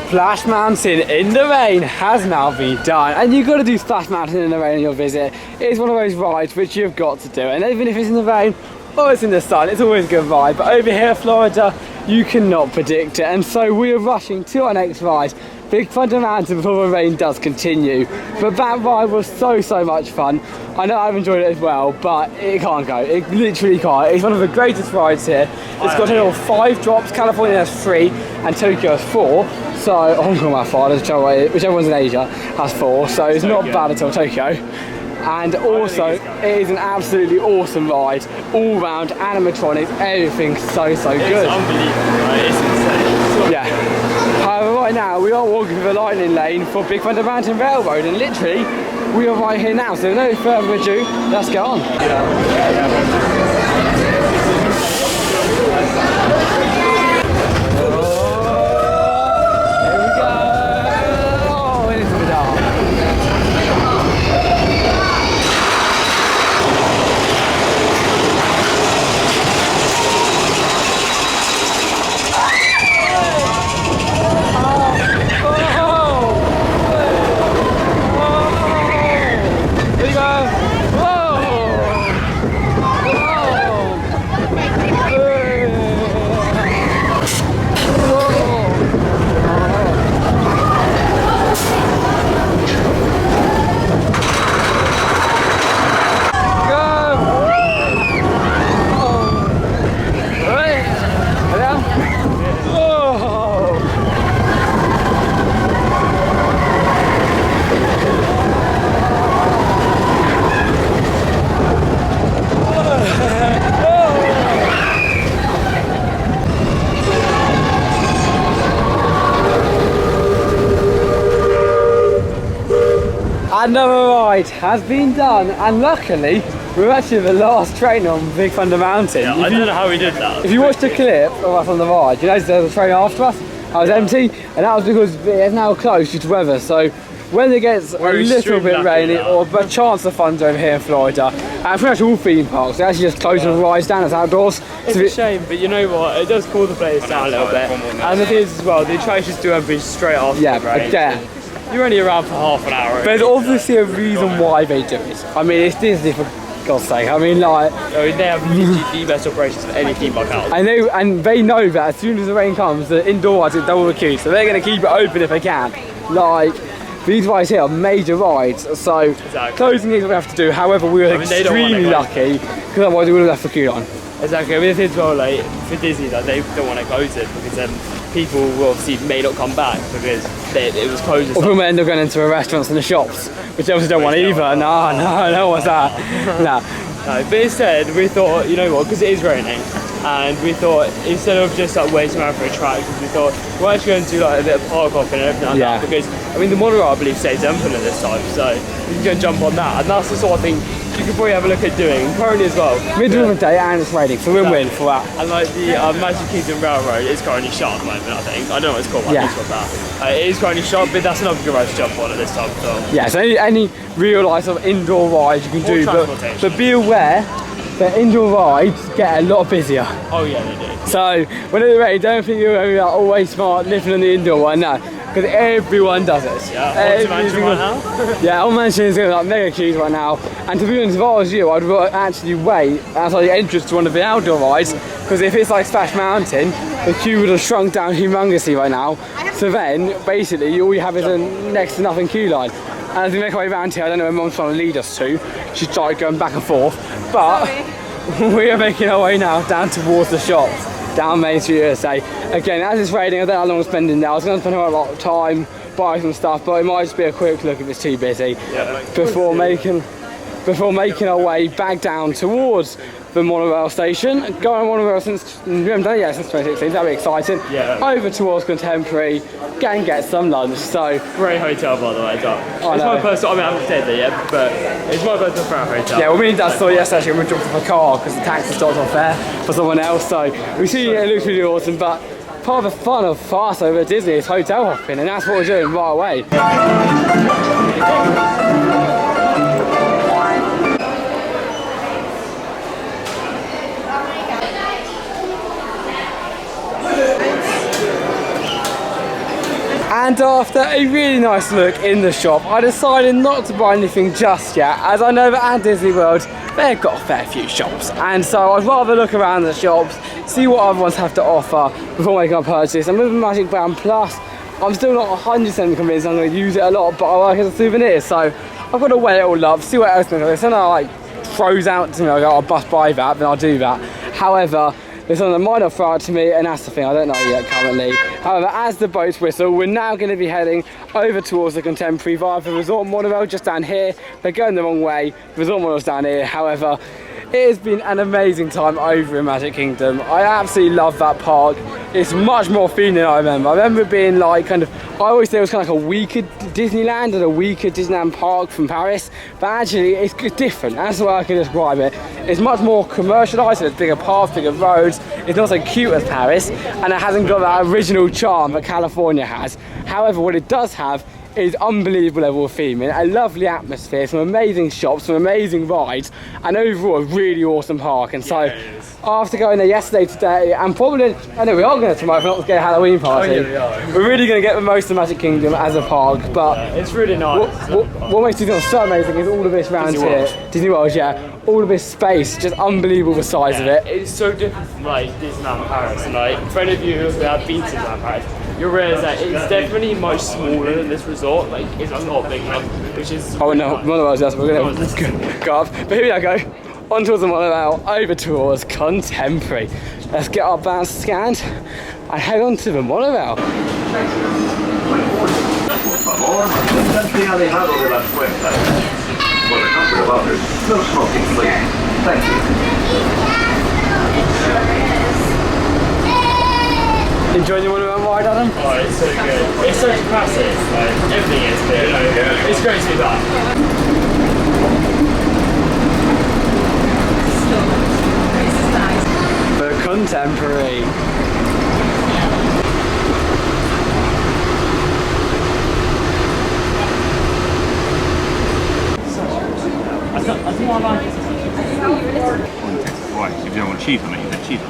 Splash Mountain in the rain has now been done, and you've got to do Splash Mountain in the rain on your visit. It is one of those rides which you've got to do, and even if it's in the rain or it's in the sun, it's always a good ride. But over here in Florida, you cannot predict it, and so we are rushing to our next ride, Big Thunder Mountain, before the rain does continue. But that ride was so much fun. I know I've enjoyed it as well, but it can't go. It literally can't. It's one of the greatest rides here. It's got a total of 5 drops. California has 3, and Tokyo has 4. So Hong Kong has 5, whichever one's in Asia has 4. So it's not bad at all, Tokyo. And also, it is an absolutely awesome ride. All round, animatronics, everything's so good. It's unbelievable, right? It's insane. Yeah. However, right now we are walking through the lightning lane for Big Thunder Mountain Railroad, and literally we are right here now. So no further ado, let's get on. Another ride has been done, and luckily we're actually the last train on Big Thunder Mountain. Yeah, I don't know how we did that. If you watched the clip of us on the ride, you notice there's a train after us. I was empty, and that was because it's now closed due to weather. So when it gets a little bit rainy or a chance of funds over here in Florida, and pretty much all theme parks, they actually just close the rides down as outdoors. It's a shame, but you know what? It does cool the place down a little bit. And the thing is as well, the attractions do open straight after the rain. Yeah. You're only around for half an hour. There's obviously a reason why they do it. I mean, it's Disney, for God's sake. I mean, like, they have literally the best operations of any theme park out. And they know that as soon as the rain comes, the indoor rides get double the queue, so they're going to keep it open if they can. Like, these rides here are major rides, so closing these we have to do. However, we were extremely lucky, because otherwise we would have left the queue on. Exactly. I mean, as well, like, for Disney, like, they don't want to close it because then people will obviously may not come back because it was closed. Or people may end up going into the restaurants and the shops, which they obviously don't want either. No, what's that? No. But instead, we thought, you know what, because it is raining, and we thought instead of just like waiting around for attractions, we thought we're actually going to do like a bit of park hopping and everything like that. Because I mean, the monorail I believe stays open at this time, so you can go and jump on that, and that's the sort of thing you could probably have a look at doing. Currently as well. Middle of the day and it's raining, so win-win for that. And like the Magic Kingdom Railroad is currently shut at the moment, I think. I don't know what it's called, but I think it's got that. It is currently shut, but that's another good ride to jump on at this time. So. Yeah, so any real life sort of indoor rides you can do, but be aware that indoor rides get a lot busier. Oh yeah, they do. So when it's raining, don't think you're going to be like, always smart living on the indoor one, no. Because everyone does it. Yeah, Haunted Mansion right now? Yeah, Haunted Mansion is going to be like mega queues right now. And to be honest, if I was you, I'd actually wait outside the entrance to one of the outdoor rides. Because if it's like Splash Mountain, the queue would have shrunk down humongously right now. So then, basically, all you have is a next to nothing queue line. And as we make our way around here, I don't know where Mom's trying to lead us to. She started going back and forth. But we are making our way now down towards the shops. Down Main Street, USA. Again, as it's raining, I don't know how long I'm spending there. I was going to spend a lot of time buying some stuff, but it might just be a quick look if it's too busy before making our way back down towards the monorail station. Going on monorail since we haven't done it yet since 2016. That'll be exciting. Yeah. Over towards Contemporary, get some lunch. So great hotel, by the way. It's my personal. I mean, I haven't stayed there yet, but it's my personal favorite hotel. Yeah, well, me and Dad saw yesterday. We dropped off a car because the taxi stopped off there for someone else. So we see it looks really awesome, but part of the fun of fast over at Disney is hotel hopping, and that's what we're doing right away. And after a really nice look in the shop, I decided not to buy anything just yet, as I know that at Disney World, they've got a fair few shops. And so I'd rather look around the shops, see what other ones have to offer before making a purchase. And with the Magic Band Plus, I'm still not 100% convinced I'm going to use it a lot, but I like it as a souvenir. So I've got to weigh it all up, see what else there's. If something like throws out to me, I go, I'll bust buy that, then I'll do that. However, there's something that might not throw out to me, and that's the thing, I don't know yet currently. However, as the boats whistle, we're now going to be heading over towards the Contemporary via the Resort Monorail just down here. They're going the wrong way, the Resort Monorail's down here. However, it has been an amazing time over in Magic Kingdom. I absolutely love that park. It's much more themed than I remember. I remember it being like I always think it was kind of like a weaker Disneyland and a weaker Disneyland park from Paris, but actually it's different. That's the way I can describe it. It's much more commercialised, so there's bigger paths, bigger roads. It's not so cute as Paris, and it hasn't got that original charm that California has. However, what it does have is unbelievable level of theming, a lovely atmosphere, some amazing shops, some amazing rides, and overall a really awesome park. And so after going there yesterday, today, and probably, I know we are going to tomorrow if we're not to get a Halloween party. Oh, yeah, we're really going to get the most of Magic Kingdom as a park, but it's really nice. What makes Disney World so amazing is all of this around here. Disney World, yeah. All of this space, just unbelievable the size of it. It's so different from like Disneyland Paris, and like for any of you who have been to Disneyland Paris, you'll realise that it's definitely much smaller than this resort. Like it's a lot bigger, which is. Oh no, monorails, yes, we're gonna go up. But here we go. On towards the monorail, over towards Contemporary. Let's get our bands scanned and head on to the monorail. For the comfort of others, no smoking, please. Thank you. Enjoying the monorail ride, Adam? Oh, it's so good. It's such a classic. Like, everything is good. Like, it's great to be back. The Contemporary. I think I like it. Right, if you don't want cheaper, mate, you get cheaper.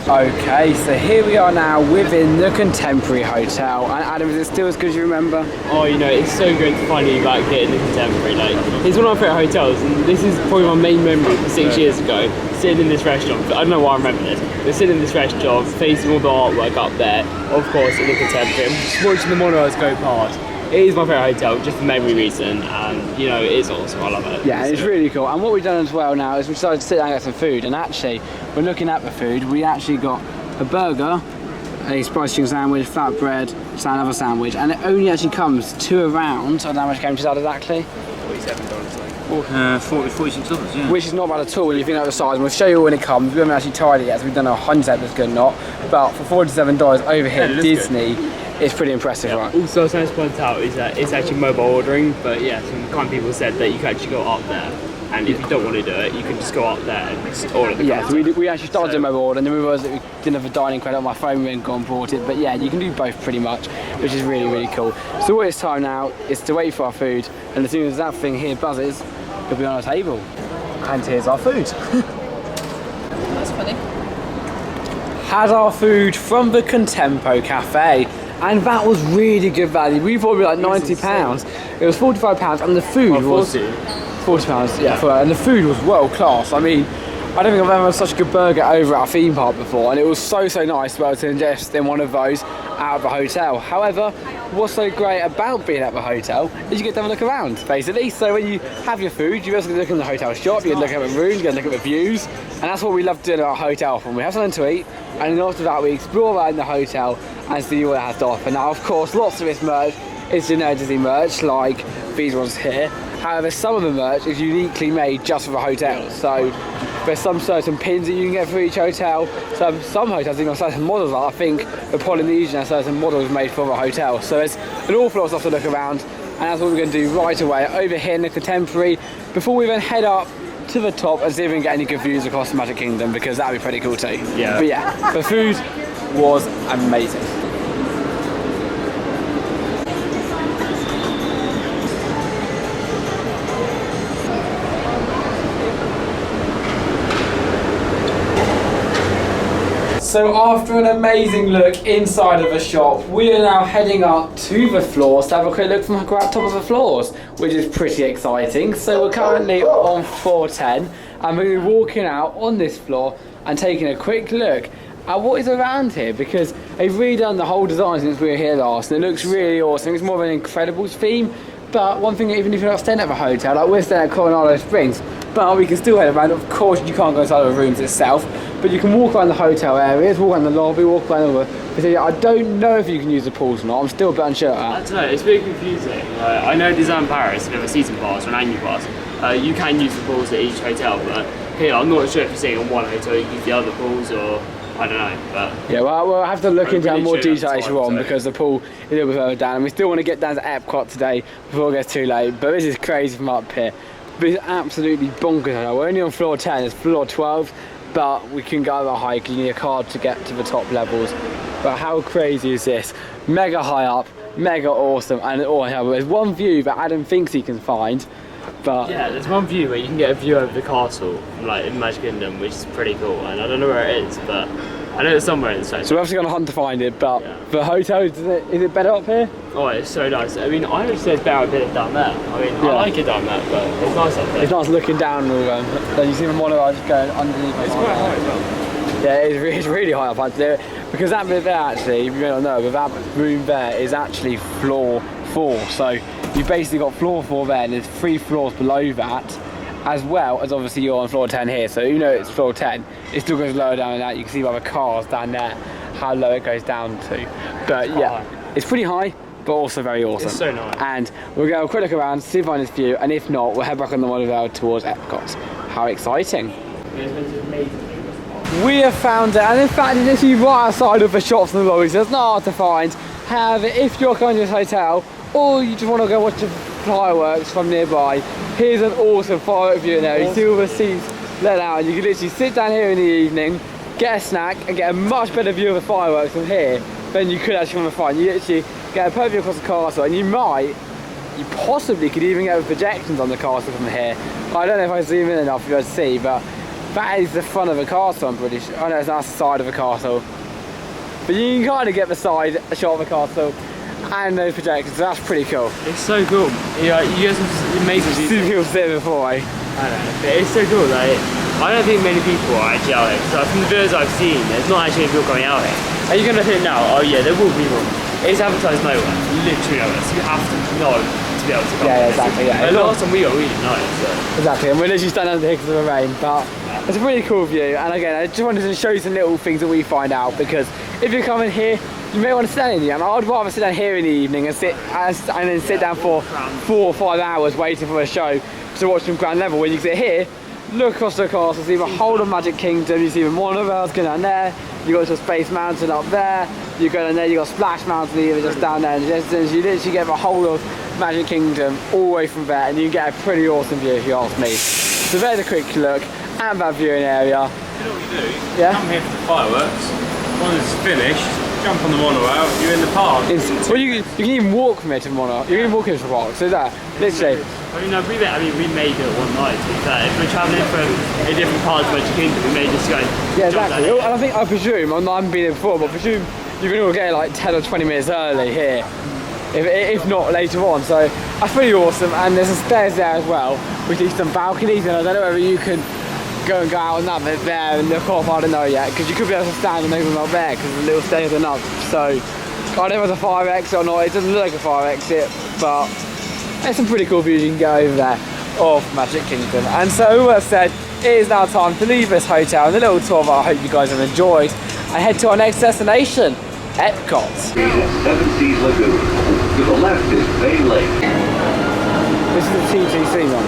Okay, so here we are now within the Contemporary Hotel. And Adam, is it still as good as you remember? Oh, you know, it's so good to finally be back here in the Contemporary. Like, it's one of my favourite hotels, and this is probably my main memory from 6 years ago. Sitting in this restaurant, I don't know why I remember this, but sitting in this restaurant, facing all the artwork up there, of course, in the Contemporary, and just watching the monorails go past. It is my favourite hotel, just for memory reason, and you know, it is awesome, I love it. Yeah, it's really cool. And what we've done as well now is we decided to sit down and get some food, and actually, we're looking at the food, we actually got a burger, a spiced chicken sandwich, flatbread, another sandwich, and it only actually comes to around, I don't know how much it came to exactly? $47. $46, yeah. Which is not bad at all when you think of the size, and we'll show you when it comes. We haven't actually tried it yet, so we don't know 100% if it's good or not, but for $47 over here at Disney, it's pretty impressive, right? Also, something to point out is that it's actually mobile ordering, but yeah, some kind people said that you can actually go up there, and if you don't want to do it, you can just go up there and just order the Yeah, so we actually started doing mobile order, and then we realised that we didn't have a dining credit on my phone, we hadn't gone and bought it, but yeah, you can do both pretty much, which is really, really cool. So what it's time now is to wait for our food, and as soon as that thing here buzzes, it'll be on our table. And here's our food. That's funny. Had our food from the Contempo Cafe, and that was really good value. We thought it would be like £90. It was £45, and the food was £40. Yeah, and the food was world class. I mean, I don't think I've ever had such a good burger over at a theme park before, and it was so nice to be able to ingest in one of those out of the hotel. However, what's so great about being at the hotel is you get to have a look around, basically. So when you have your food, you also get to look in the hotel shop, you get to look at the rooms, you get to look at the views, and that's what we love doing at our hotel. When we have something to eat, and then after that we explore around the hotel and see what it has to offer. Now, of course, lots of its merch is generic Disney merch, like these ones here. However, some of the merch is uniquely made just for the hotel. So there's some certain pins that you can get for each hotel. Some hotels even have certain models. Like I think the Polynesian has certain models made for the hotel. So there's an awful lot of stuff to look around, and that's what we're going to do right away over here in the Contemporary before we then head up to the top and see if we can get any good views across the Magic Kingdom, because that'd be pretty cool too. Yeah. But yeah, the food was amazing. So after an amazing look inside of the shop, we are now heading up to the floors to have a quick look from the top of the floors, which is pretty exciting. So we're currently on floor 10 and we're going to be walking out on this floor and taking a quick look at what is around here, because they've redone the whole design since we were here last and it looks really awesome. It's more of an Incredibles theme, but one thing, even if you're not staying at the hotel, like we're staying at Coronado Springs, but we can still head around. Of course you can't go inside the rooms itself, but you can walk around the hotel areas, walk around the lobby, walk around all the... I don't know if you can use the pools or not, I'm still a bit unsure of that. I don't know, it's a bit confusing. I know Disneyland Paris, if you have a season pass or an annual pass, you can use the pools at each hotel, but here I'm not sure if you're staying in one hotel you can use the other pools, or I don't know, but... Yeah, well, we'll have to look into really more sure detail later on, because the pool is a little bit further down and we still want to get down to Epcot today before it gets too late, but this is crazy from up here. But it's absolutely bonkers. We're only on floor 10, it's floor 12, but we can go that high because you need a card to get to the top levels. But how crazy is this? Mega high up, mega awesome, and there's one view that Adam thinks he can find, but... Yeah, there's one view where you can get a view over the castle, like in Magic Kingdom, which is pretty cool, and I don't know where it is, but I know it's somewhere in the state. So we're actually going to hunt to find it, but the hotel, is it better up here? Oh, it's so nice. I mean, I actually say it's better up here down there. I mean, I like it down there, but it's nice up there. It's nice looking down all then you see the monorail just going underneath. It's quite high as well. Yeah, it's really high up there, because that bit there actually, if you may not know, but that room there is actually floor 4. So you've basically got floor 4 there, and there's 3 floors below that, as well as obviously you're on floor 10 here. So you know it's floor 10, it still goes lower down than that. You can see by the cars down there how low it goes down to. But yeah, it's pretty high, but also very awesome. It's so nice. And we'll go a quick look around, see if we find this view, and if not, we'll head back on the monorail towards Epcot. How exciting. We have found it, and in fact it's literally right outside of the shops and the lobbies, so it's not hard to find. However, if you're going to this hotel, or you just want to go watch the fireworks from nearby, here's an awesome firework view there. You see all the seats let out, and you can literally sit down here in the evening, get a snack, and get a much better view of the fireworks from here than you could actually from the front. You literally get a perfect view across the castle, and you possibly could even get the projections on the castle from here. I don't know if I zoom in enough for you guys to see, but that is the front of the castle, I'm pretty sure. I know that's the side of the castle. But you can kind of get the side shot of the castle and those projections, so that's pretty cool. It's so cool. Yeah, you guys have amazing views. See people sit before, eh? I don't know, but it's so cool. Like, I don't think many people are actually out here. So from the videos I've seen, there's not actually people going out here. Are you going to think now, oh yeah, there will be people. It's advertised nowhere, literally nowhere. So you have to know to be able to come. Yeah, exactly. Yeah. The last time we didn't know. So. Exactly, and we're literally standing under here because of the rain, but it's a really cool view. And again, I just wanted to show you some little things that we find out, because if you're coming here, you may want to stay in the evening. I'd rather sit down here in the evening and then sit down for 4 or 5 hours waiting for a show to watch from ground level. When you sit here, look across the castle, see the whole of Magic Kingdom, you see the monorails going down there, you got to Space Mountain up there, you go down there, you got Splash Mountain even just down there in the distance. You literally get the whole of Magic Kingdom all the way from there, and you can get a pretty awesome view if you ask me. So there's a quick look at that viewing area. You know what you do? Yeah? Come here for the fireworks. Once it's finished, jump on the monorail, you're in the park. Well, you can even walk from here to the monorail. You can even walk into the park, so that, literally. we made it one night, to be fair. If we're travelling from a different part of Magic Kingdom, we may just go and yeah, exactly. And I presume, I haven't been here before, but I presume you can all get like 10 or 20 minutes early here, if not later on. So that's pretty awesome. And there's some stairs there as well, which is some balconies, and I don't know whether you can go out on that bit there and look off, I don't know yet, because you could be able to stand and maybe not there because the little stairs are up. So I don't know if it's a fire exit or not. It doesn't look like a fire exit, but there's some pretty cool views you can get over there of Magic Kingdom. And so as I said, it is now time to leave this hotel and the little tour that I hope you guys have enjoyed and head to our next destination, Epcot. Seven Seas Lagoon. To the left is Bay Lake. This is the TTC one.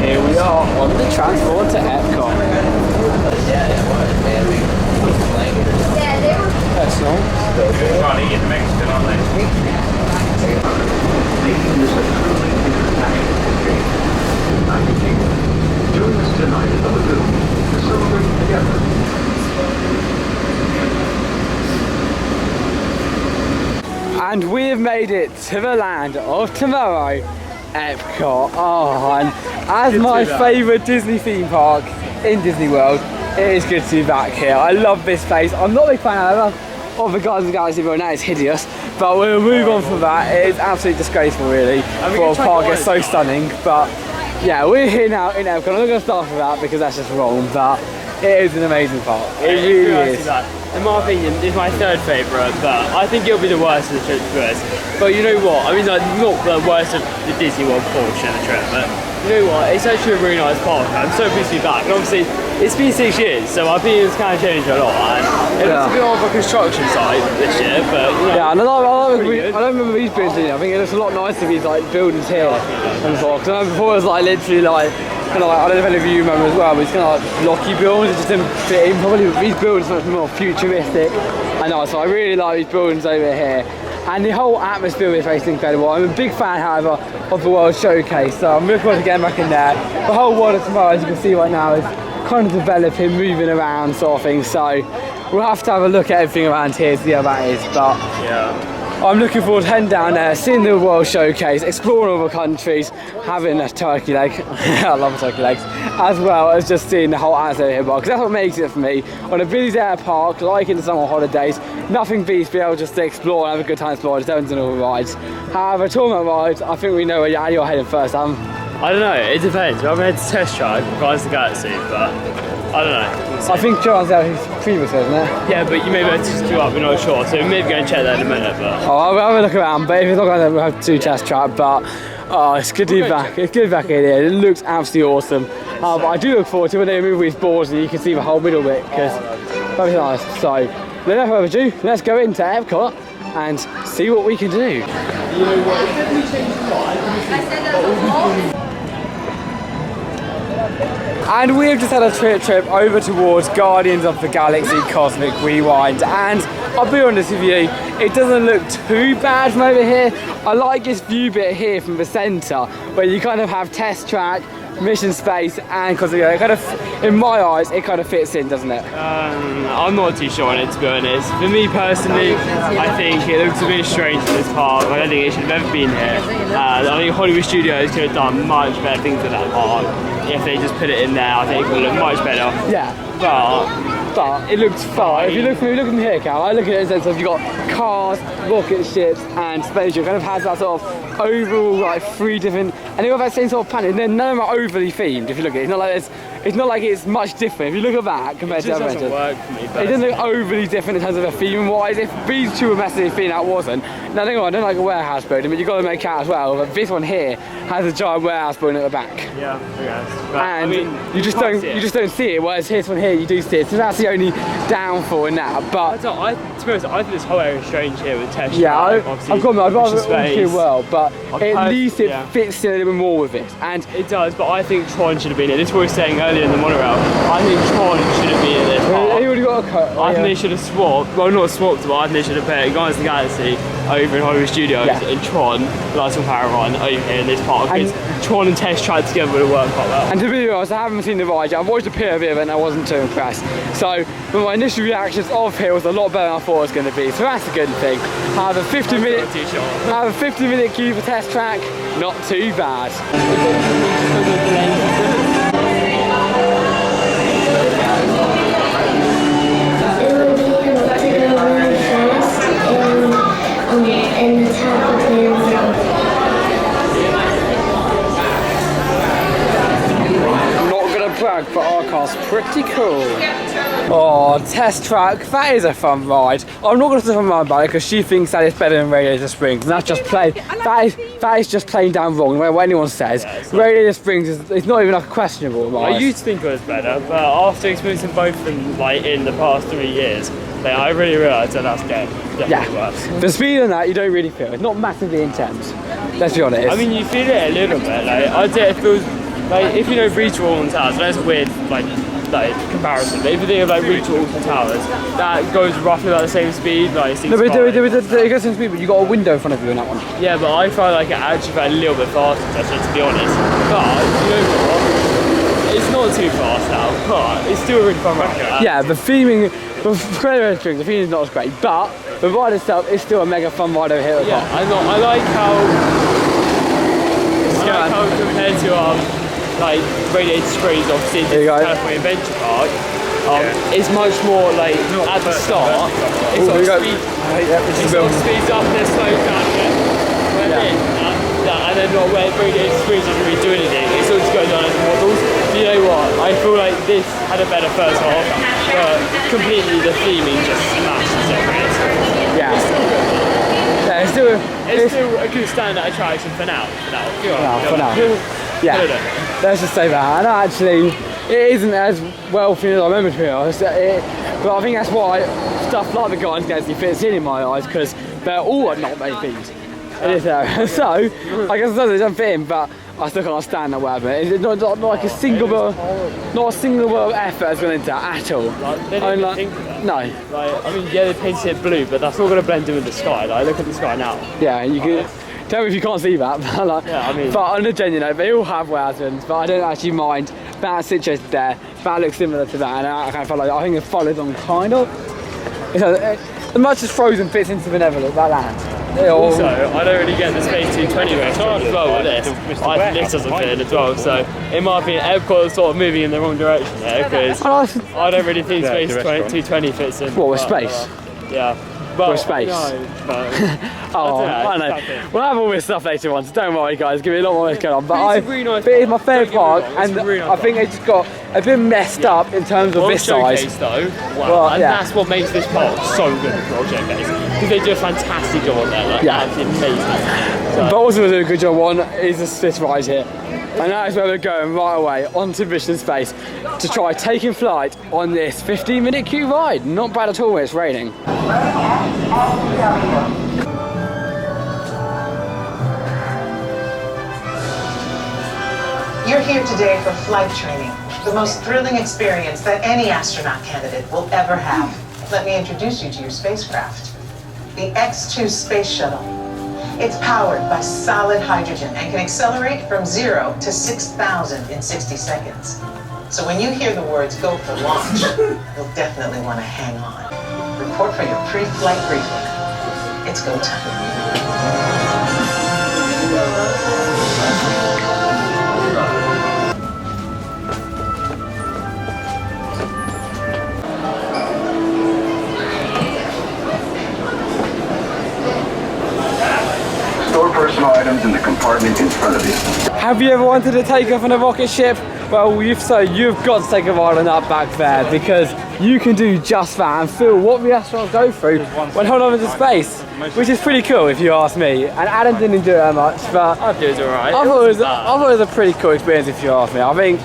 Here we are on the transport to Epcot. Personal. They're trying to eat the Mexican, aren't they? made it to the land of tomorrow, Epcot. Oh, and as my favourite Disney theme park in Disney World, it is good to be back here. I love this place. I'm not a big fan, however, of the Guardians of the Galaxy building. That is hideous. But we'll move on from that. It is absolutely disgraceful, really, for a park. It's so stunning. But yeah, we're here now in Epcot. I'm not going to start with that because that's just wrong. But it is an amazing park. It really is. In my opinion, it's my third favourite, but I think it'll be the worst of the trip first. But you know what? I mean, like, not the worst of the Disney World portion of the trip, but you know what? It's actually a really nice park. I'm so pleased to be back. And obviously, it's been 6 years, so my opinion's kind of changed a lot. And it looks a bit more of a construction site this year, but you know, yeah, and I don't remember these buildings in here. I think it looks a lot nicer, these like buildings here. And before, because before it was like literally like, kind of like, I don't know if any of you remember as well, but it's kind of like blocky buildings. It just didn't fit in properly. But these buildings are much more futuristic. I know, so I really like these buildings over here. And the whole atmosphere is very incredible. I'm a big fan, however, of the World Showcase, so I'm looking forward to getting back in there. The whole world of tomorrow, as you can see right now, is kind of developing, moving around sort of thing. So we'll have to have a look at everything around here to see how that is. But yeah, I'm looking forward to heading down there, seeing the World Showcase, exploring all the countries, having a turkey leg. I love turkey legs, as well as just seeing the whole atmosphere here, because that's what makes it for me. On a busy day at a park, like in the summer holidays, nothing beats being able just to explore and have a good time exploring, just having all the rides. However, tournament rides, I think we know where you're heading first, Adam. I don't know, it depends. I'm headed to test drive Guardians of the Galaxy, but I don't know. I think John's out his previous, isn't it? Yeah, but you may be able to do up, we're not sure, so maybe go and check that in a minute. But I'll have a look around, but if it's not going to, we'll have to test track. But it's good to be back. It's good to be back in here. It looks absolutely awesome. But I do look forward to when they move these boards and you can see the whole middle bit, because that'll be nice. So, without further ado, let's go into Epcot and see what we can do. You know what? It definitely changed a lot. And we have just had a trip over towards Guardians of the Galaxy Cosmic Rewind, and I'll be honest with you, it doesn't look too bad from over here. I like this view bit here from the centre, where you kind of have test track, mission space, and Cosmic Rewind. It kind of, in my eyes, it kind of fits in, doesn't it? I'm not too sure on it, to be honest. For me personally, I think it looks a bit strange in this park. I don't think it should have ever been here. I think Hollywood Studios could have done much better things with that park. If they just put it in there, I think it would look much better. Yeah. But it looks fine. If you look from here, Cal, I look at it in the sense of you've got cars, rocket ships, and spaceship. Kind of has that sort of overall like 3 different, and they all have that same sort of planet. And then none of them are overly themed. If you look at it, it's not like it's much different. If you look at that compared to other adventures, it doesn't work for me. It doesn't look overly different in terms of a theme wise. If these two were massively themed, that wasn't. Now I don't like a warehouse building, but you've got to make out as well. But this one here has a giant warehouse building at the back. Yeah, I guess. But, and I mean, you just don't see it. Whereas this one here, you do see it. So that's the only downfall in that. But to be honest, I think this whole area is strange here with test. Yeah, I've got I'd rather it all well, but at least it fits in a little bit more with it. And it does, but I think Tron should have been here. This is what we were saying earlier in the monorail. I think Tron should have been in this park. He already got a cut. I think they should have swapped. Well, not swapped, but I think they should have put Guardians of the Galaxy over in Hollywood Studios and Tron, Lights on Paragon, over here in this park. Because Tron and Test tried together would have worked quite well. And to be honest, I haven't seen the ride yet. I've watched a bit of it and I wasn't too impressed. So, but my initial reactions of here was a lot better than I thought it was going to be. So that's a good thing. I have a 50-minute queue for Test Track. Not too bad. In the top of the I'm not gonna brag, but our car's pretty cool. Oh, Test Track, that is a fun ride. I'm not gonna say from my about it because she thinks that it's better than Radiator Springs, and that's just plain. That is just plain down wrong. No matter what anyone says, Radiator Springs it's not even like questionable. I used to think it was better, but after experiencing both of them like in the past 3 years, I really realised that that's definitely worse. The speed on that you don't really feel. It's not massively intense. Let's be honest. I mean, you feel it a little bit. Like I'd say it feels like if you know Reach Walton Towers, that's a weird like comparison. But if you think of like Reach Walton Towers, that goes roughly about the same speed. Like no, but it goes the same speed, but you got a window in front of you on that one. Yeah, but I find like it actually felt a little bit faster, to be honest. But you know what? It's not too fast now, but it's still a really fun ride. Yeah, the theming. The theming is not as great, but the ride itself is still a mega fun ride over here. Yeah, I like how compared to like Radiator Springs, obviously the California Adventure Park, it's much more like at the start. It sort of speeds up and then slows down again. And then not where Radiator Springs doesn't really do anything. It sort of just goes on as models. You know what? I feel like this had a better first half, but completely the theming just smashes it. Yeah. It's still a good standout attraction for now. For now. Yeah. Let's just say that. And actually, it isn't as well themed as I remember, to be honest. But I think that's why stuff like the Guardians of the Galaxy fits in my eyes, because they're all not very themed. It is so, I guess it doesn't fit in, but I still can't stand that whatever. It's not like a single bit of effort has gone into that at all. Like, they didn't think of that. No. Like, I mean, yeah, they painted it blue, but that's not going to blend in with the sky. Like, look at the sky now. Yeah, you can tell me if you can't see that. But like, yeah, I mean, but on a genuine note, they all have weapons, but I don't actually mind that situation there. That looks similar to that, and I kind of felt like I think it followed on kind of. As much as Frozen fits into Benevolent, that land. Also, I don't really get the Space 220 restaurant as well with this. I think this doesn't fit in as well, so in my opinion, Epcot is sort of moving in the wrong direction here, because I don't really think Space 220 fits in. What, with space? Yeah. But, with space? No, I know. We'll have all this stuff later on, so don't worry guys, give me a lot more going on. But it's really nice. It's my favourite park, and I think they just got a bit messed up in terms of this size. Though, wow. And that's what makes this park so good for World Showcase, because they do a fantastic job on there, like absolutely amazing. So. But also they do a good job on is this ride here. And that is where we're going right away onto Mission Space to try taking flight on this 15-minute queue ride. Not bad at all when it's raining. You're here today for flight training, the most thrilling experience that any astronaut candidate will ever have. Let me introduce you to your spacecraft, the X-2 Space Shuttle. It's powered by solid hydrogen and can accelerate from 0 to 6,000 in 60 seconds. So when you hear the words "go for launch," you'll definitely want to hang on. Report for your pre-flight briefing. It's go time. Store personal items in the compartment in front of you. Have you ever wanted to take off on a rocket ship? Well, you've got to take a ride on that back there, because you can do just that and feel what the astronauts go through when holding on into space, which is pretty cool if you ask me. And Adam didn't do it that much, but I thought it was alright. I thought it was a pretty cool experience if you ask me. I think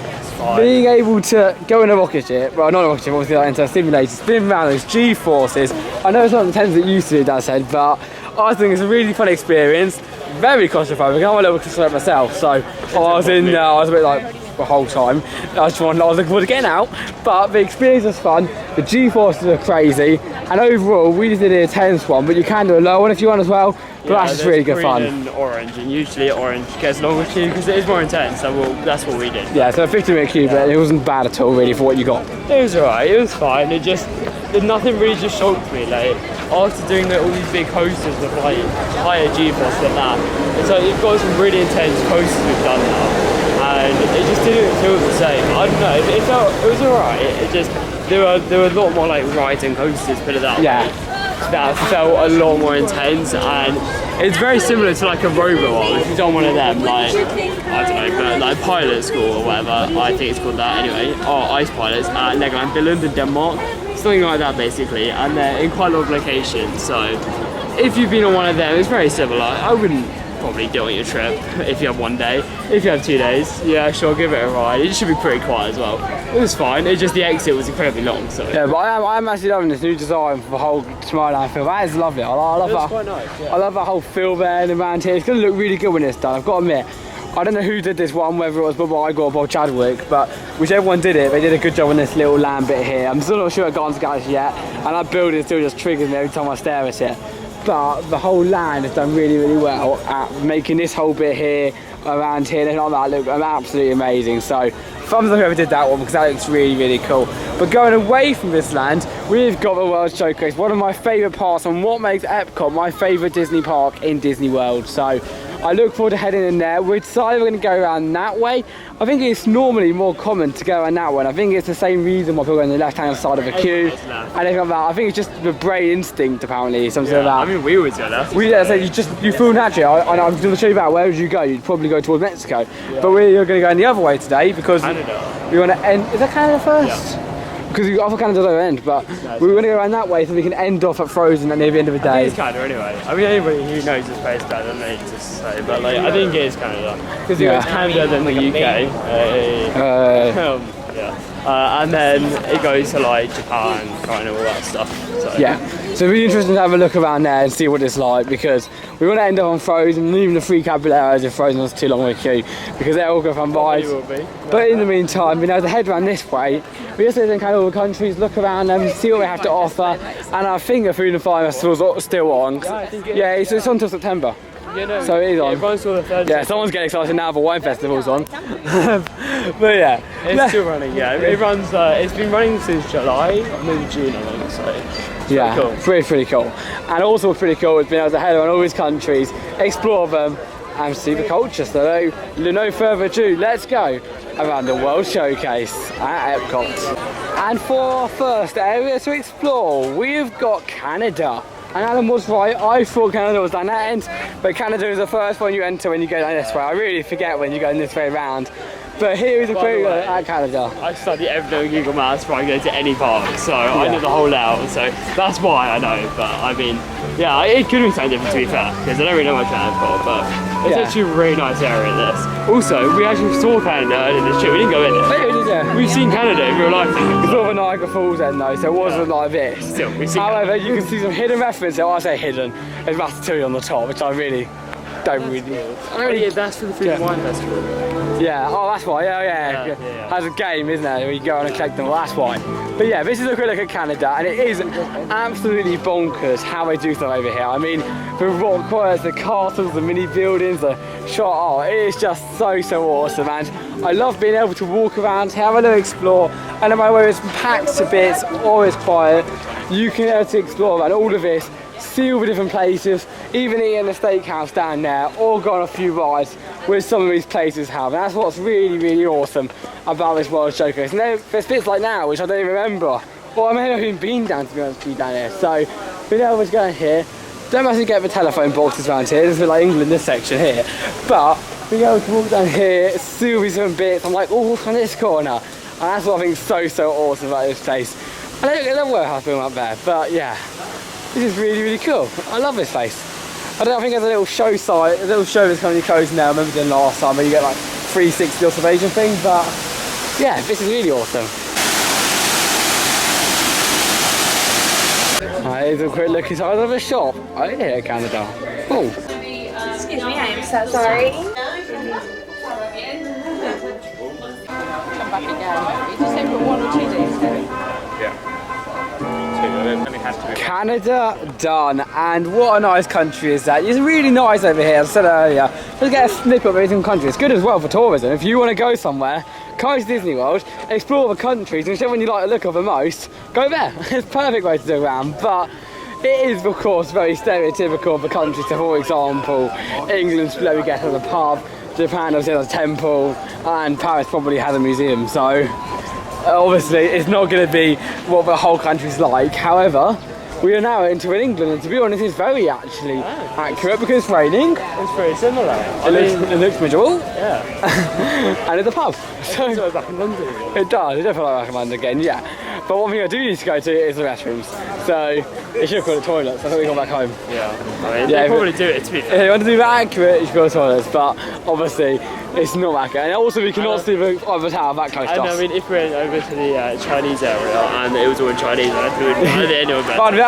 being able to go in a rocket ship, well, not a rocket ship, obviously like into a simulator, spin around those G-forces. I know it's not the tens that used to do, Dad said, but I think it's a really fun experience. Very claustrophobic. I'm a little claustrophobic myself, so I was in there, I was a bit like the whole time. I was looking forward to getting out, but the experience was fun. The G-forces are crazy, and overall we just did a intense one, but you can do a low one if you want as well. But that's just really good fun. And orange, and usually orange gets longer queue because it is more intense. So that's what we did. Yeah, so a 15-minute queue, but it wasn't bad at all really for what you got. It was alright. It was fine. Nothing really just shocked me. Like after doing all these big coasters with like higher G-force than that, it's like you've got some really intense coasters we've done now, and it just didn't feel the same. I don't know. It was alright. There were a lot more like rides and coasters, put it that way. That felt a lot more intense, and it's very similar to like a rover one. If you've done one of them, like I don't know, but like pilot school or whatever, I think it's called that anyway, or ice pilots at Legoland Billund in Denmark, something like that basically, and they're in quite a lot of locations. So if you've been on one of them, it's very similar. I wouldn't probably do it on your trip if you have one day. If you have 2 days, yeah, sure, give it a ride. It should be pretty quiet as well. It was fine. It's just the exit was incredibly long. So yeah, but I'm actually loving this new design for the whole Tomorrowland feel. That is lovely. I love that. Quite nice, yeah. I love that whole feel there and around here. It's going to look really good when it's done. I've got to admit. I don't know who did this one, whether it was Bob Iger or Bob Chadwick, but whichever one did it, they did a good job on this little land bit here. I'm still not sure at Guardians of the Galaxy yet, and that building still just triggers me every time I stare at it. But the whole land has done really, really well at making this whole bit here, around here, and all that look absolutely amazing. So thumbs up whoever did that one, because that looks really, really cool. But going away from this land, we've got the World Showcase, one of my favourite parts and what makes Epcot my favourite Disney park in Disney World. So I look forward to heading in there. We decided we're going to go around that way. I think it's normally more common to go around that way, and I think it's the same reason why people go on the left-hand side of the queue and everything like that. I think it's just the brain instinct, apparently, something like that. I mean, we always go left. You feel naturally. I'm going to show you about where would you go. You'd probably go towards Mexico, but we're going to go in the other way today because we want to end. Is that Canada first? Yeah. Because the other Canada don't end, but we're going to go around that way so we can end off at Frozen at near the end of the day. I think it's Canada anyway. I mean, anybody who knows the space better than me to say, but like, I think it is Canada. Because it goes Canada, then the UK. And then it goes to like Japan, China, all that stuff. So. Yeah, so it'll be interesting to have a look around there and see what it's like, because we want to end up on Frozen, and even the free Caballeros if Frozen was too long of a queue, because they're all good fun rides. But in the meantime, we know to head around this way. We just in kind of all the countries, look around them, see what we have to offer, and I think the Food and Fire Festival's still on. Yeah, it's on until September. Yeah, no, so it is on. Everyone's still the third. Yeah, someone's getting excited now. The wine festival's on. But yeah, it's still running. Yeah, it runs. It's been running since July, maybe June, I think. So yeah, pretty cool. And also pretty cool has been able to head around all these countries, explore them, and see the culture. So no further ado, let's go around the World Showcase at Epcot. And for our first area to explore, we've got Canada. And Alan was right, I thought Canada was down that end, but Canada is the first one you enter when you go down this way. I really forget when you go this way around. But here is a pretty good at Canada. I study everything on Google Maps before I go to any park, so I know the whole layout, so that's why I know. But I mean, yeah, it could be something different to be fair, because I don't really know much about Epcot, but it's actually a really nice area, this. Also, we actually saw Canada in this trip, we didn't go in it. We've seen Canada in real life. It's not the Niagara Falls then though, so it wasn't like this. Still, we've seen However, Canada. you can see some hidden references. I say hidden, there's Ratatouille on the top, which I really don't really. Yeah, that's for the Food and Wine Festival. Yeah, oh that's why, yeah. Has a game, isn't there, where you go on and collect them, well, that's why. But yeah, this is a quick look at Canada, and it is absolutely bonkers how they do stuff over here. I mean, the rock quarries, the castles, the mini buildings, the shot art, it is just so awesome, and I love being able to walk around, have a little explore, and no matter whether it's packed to bits or it's quiet, you can be able to explore around all of this, see all the different places, even eat in the steakhouse down there, or go on a few rides with some of these places have. And that's what's really awesome about this World Showcase. And there's bits like now which I don't even remember, or I may not even been down, to be honest with you, down here. So being able to go in here, don't actually get the telephone boxes around here, there's a bit like England this section here, but being able to walk down here, see all these different bits, I'm like, oh, what's on this corner? And that's what I think is so awesome about this place. And I don't get the warehouse building up there, but yeah. This is really cool. I love this place. I think there's a little show site, a little show that's coming to Coastin now. I remember doing last time where you get like 360 observation thing, but yeah, this is really awesome. Here's a quick look inside of a shop. Oh yeah, Canada. Oh. Excuse me, I am so sorry. Come back again. You just say for 1 or 2 days. Yeah. Canada done, and what a nice country is that. It's really nice over here, as I said earlier. Just get a snippet of every single country. It's good as well for tourism. If you want to go somewhere, go to Disney World, explore the countries, and whichever one you like the look of the most, go there. It's a perfect way to do around, but it is of course very stereotypical of the country. So for example, England's where we get to the pub, Japan obviously has a temple, and Paris probably has a museum, so obviously it's not going to be what the whole country's like. However, we are now entering England, and to be honest, it's very actually accurate because it's raining. It's very similar. It looks miserable. Yeah. And it's a pub. So it's back in London again. It does. It definitely like back in London again. Yeah. But one thing I do need to go to is the restrooms. So it should call it toilets. I think we go back home. Yeah. I mean, they probably do it to be fair. If you want to do that accurate, you should go to toilets. But obviously, it's not accurate. And also, we cannot see the other tower that close to us. I mean, if we went over to the Chinese area and it was all in Chinese, I'd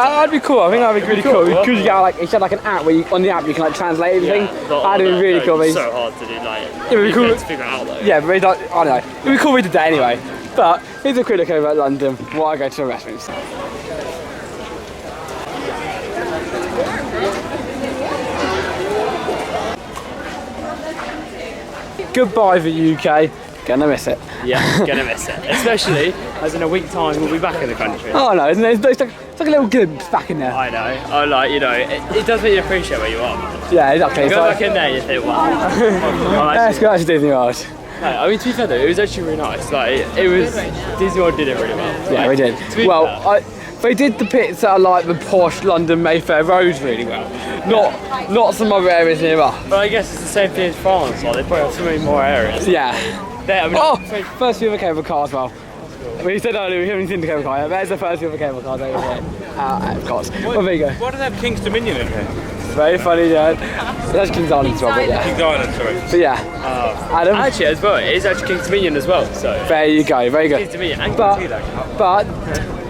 that'd be cool. I think that'd be really cool. Could you get like, you had like an app where on the app you can like translate everything? That'd be really cool. It's so hard to do, like, it'd be cool to figure out though. Yeah, but I don't know. It'd be cool we did that anyway. But here's a quick look over at London while I go to the restrooms. Goodbye the UK. Gonna miss it. Yeah, gonna miss it. Especially as in a week's time we'll be back in the country. Oh no, isn't it? It's like a little glimpse back in there. I know. I like, you know, it does make you appreciate where you are. Yeah, exactly. You go back in there and you think, wow. Let's go to Disney World. No, I mean, to be fair though, it was actually really nice. Like, it was, Disney World did it really well. Yeah, we did. Well, they did the bits that are like the posh London Mayfair roads really well. Not some other areas near us. But I guess it's the same thing as France, like they probably have so many more areas. Yeah. I mean, first view of a cable car as well. We said earlier we haven't seen the cable car yet. There's the first view of a cable car over here at Epcot. Well, there you go. Why do they have King's Dominion in here? Very funny, yeah. That's King's Island as well, but yeah. King's Island, sorry. But yeah. Adam? Actually, as well, it is actually King's Dominion as well, so. There you go, very good. King's Dominion and but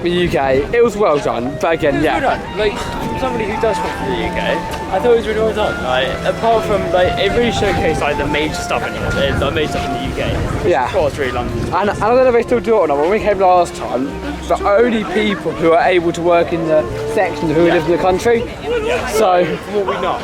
the UK, it was well done, but again, yeah. Well done. Like, somebody who does come from the UK, I thought it was really well done. Like, apart from, like, it really showcased, like, the major stuff in here, the major stuff in the UK. Yeah. Of course, really London. And I don't know if they still do it or not, when we came last time, the only people who are able to work in the sections who live in the country. Yeah. So, from what we know,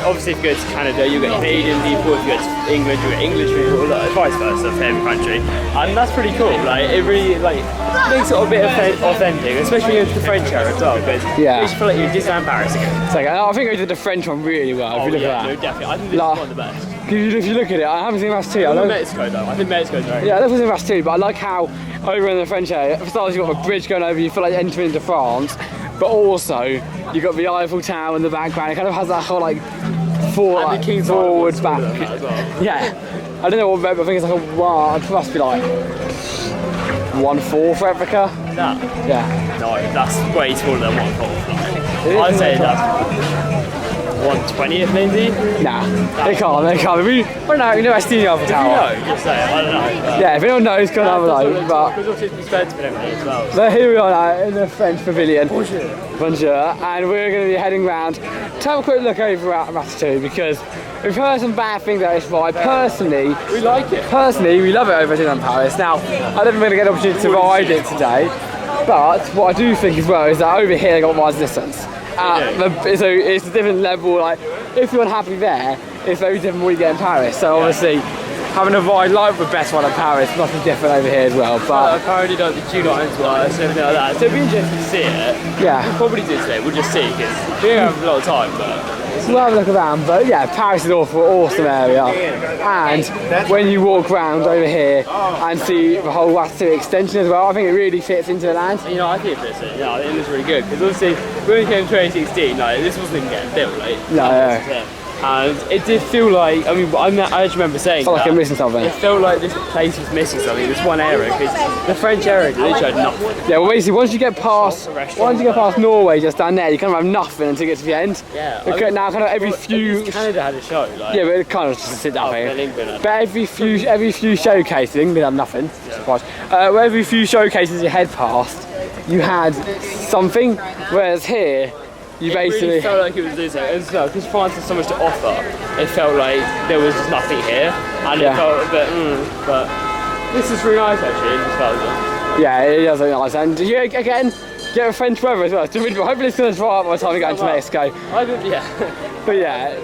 obviously if you go to Canada, you get Canadian people, if you go to England, you get English people, like, vice versa for every country. And that's pretty cool, like, it really, like, makes it a bit authentic, especially when you go to the French area as well, because it makes you feel like you're in Disneyland Paris again. So, I think I did the French one really well, if you look at that. No, definitely, I think this is one of the best. If you look at it, I haven't seen Ratatouille. I love Mexico though, I think Mexico's very good. Yeah, I love Ratatouille, but I like how over in the French area, for starters you've got a bridge going over, you feel like entering into France, but also you've got the Eiffel Tower in the background. It kind of has that whole like forward back. Well. Yeah, I don't know what, but I think it's like it must be like 1/4 replica. That? Yeah. No, that's way smaller than 1/4. I'd say that's 1/20th maybe? Nah, they can't. We know, you know I steal the Eiffel Tower. If you know, just say it, I don't know. Yeah, if anyone knows, go and have a look. But because obviously it's expensive and everything as well. So here we are now in the French Pavilion. Bonjour. And we're going to be heading round to have a quick look over at Ratatouille because we've heard some bad things about this ride. Personally, we like it. Personally, we love it over at Disneyland Paris. Now, I don't think we're going to get an opportunity to ride it today, but what I do think as well is that over here they got Rise Distance. So it's a different level. Like, if you're unhappy there, it's very different what you get in Paris. So obviously, having a ride like the best one in Paris must be different over here as well. But apparently, like the queue lines worse and everything like that. So it'd be interesting to see it. Yeah. We'll probably do today. We'll just see because we don't have a lot of time, but. We'll have a look around, but yeah, Paris is an awesome area. And when you walk around over here and see the whole Ratatouille extension as well, I think it really fits into the land. You know, I think it fits in. Yeah, I think it looks really good because obviously when we came in 2016, like this wasn't even getting built, like. No. And it did feel like, I mean, I just remember saying felt like you're missing something. It felt like this place was missing something, this one area, because the French area literally had nothing. Yeah, well basically once you get past Norway just down there, you kind of have nothing until you get to the end. Yeah. Now kind of every few... Canada had a show, like... Yeah, but it kind of just sit down here. England but every few showcases, England had nothing, surprise. Every few showcases you head past, you had something, whereas here, you basically really felt like it was losing as well because France has so much to offer. It felt like there was just nothing here, and it felt a bit. But this is really nice actually. It just felt good. Yeah, it does look nice, and you again get a French weather as well. Hopefully it's going to dry up by the time we go into Mexico. Yeah. But yeah,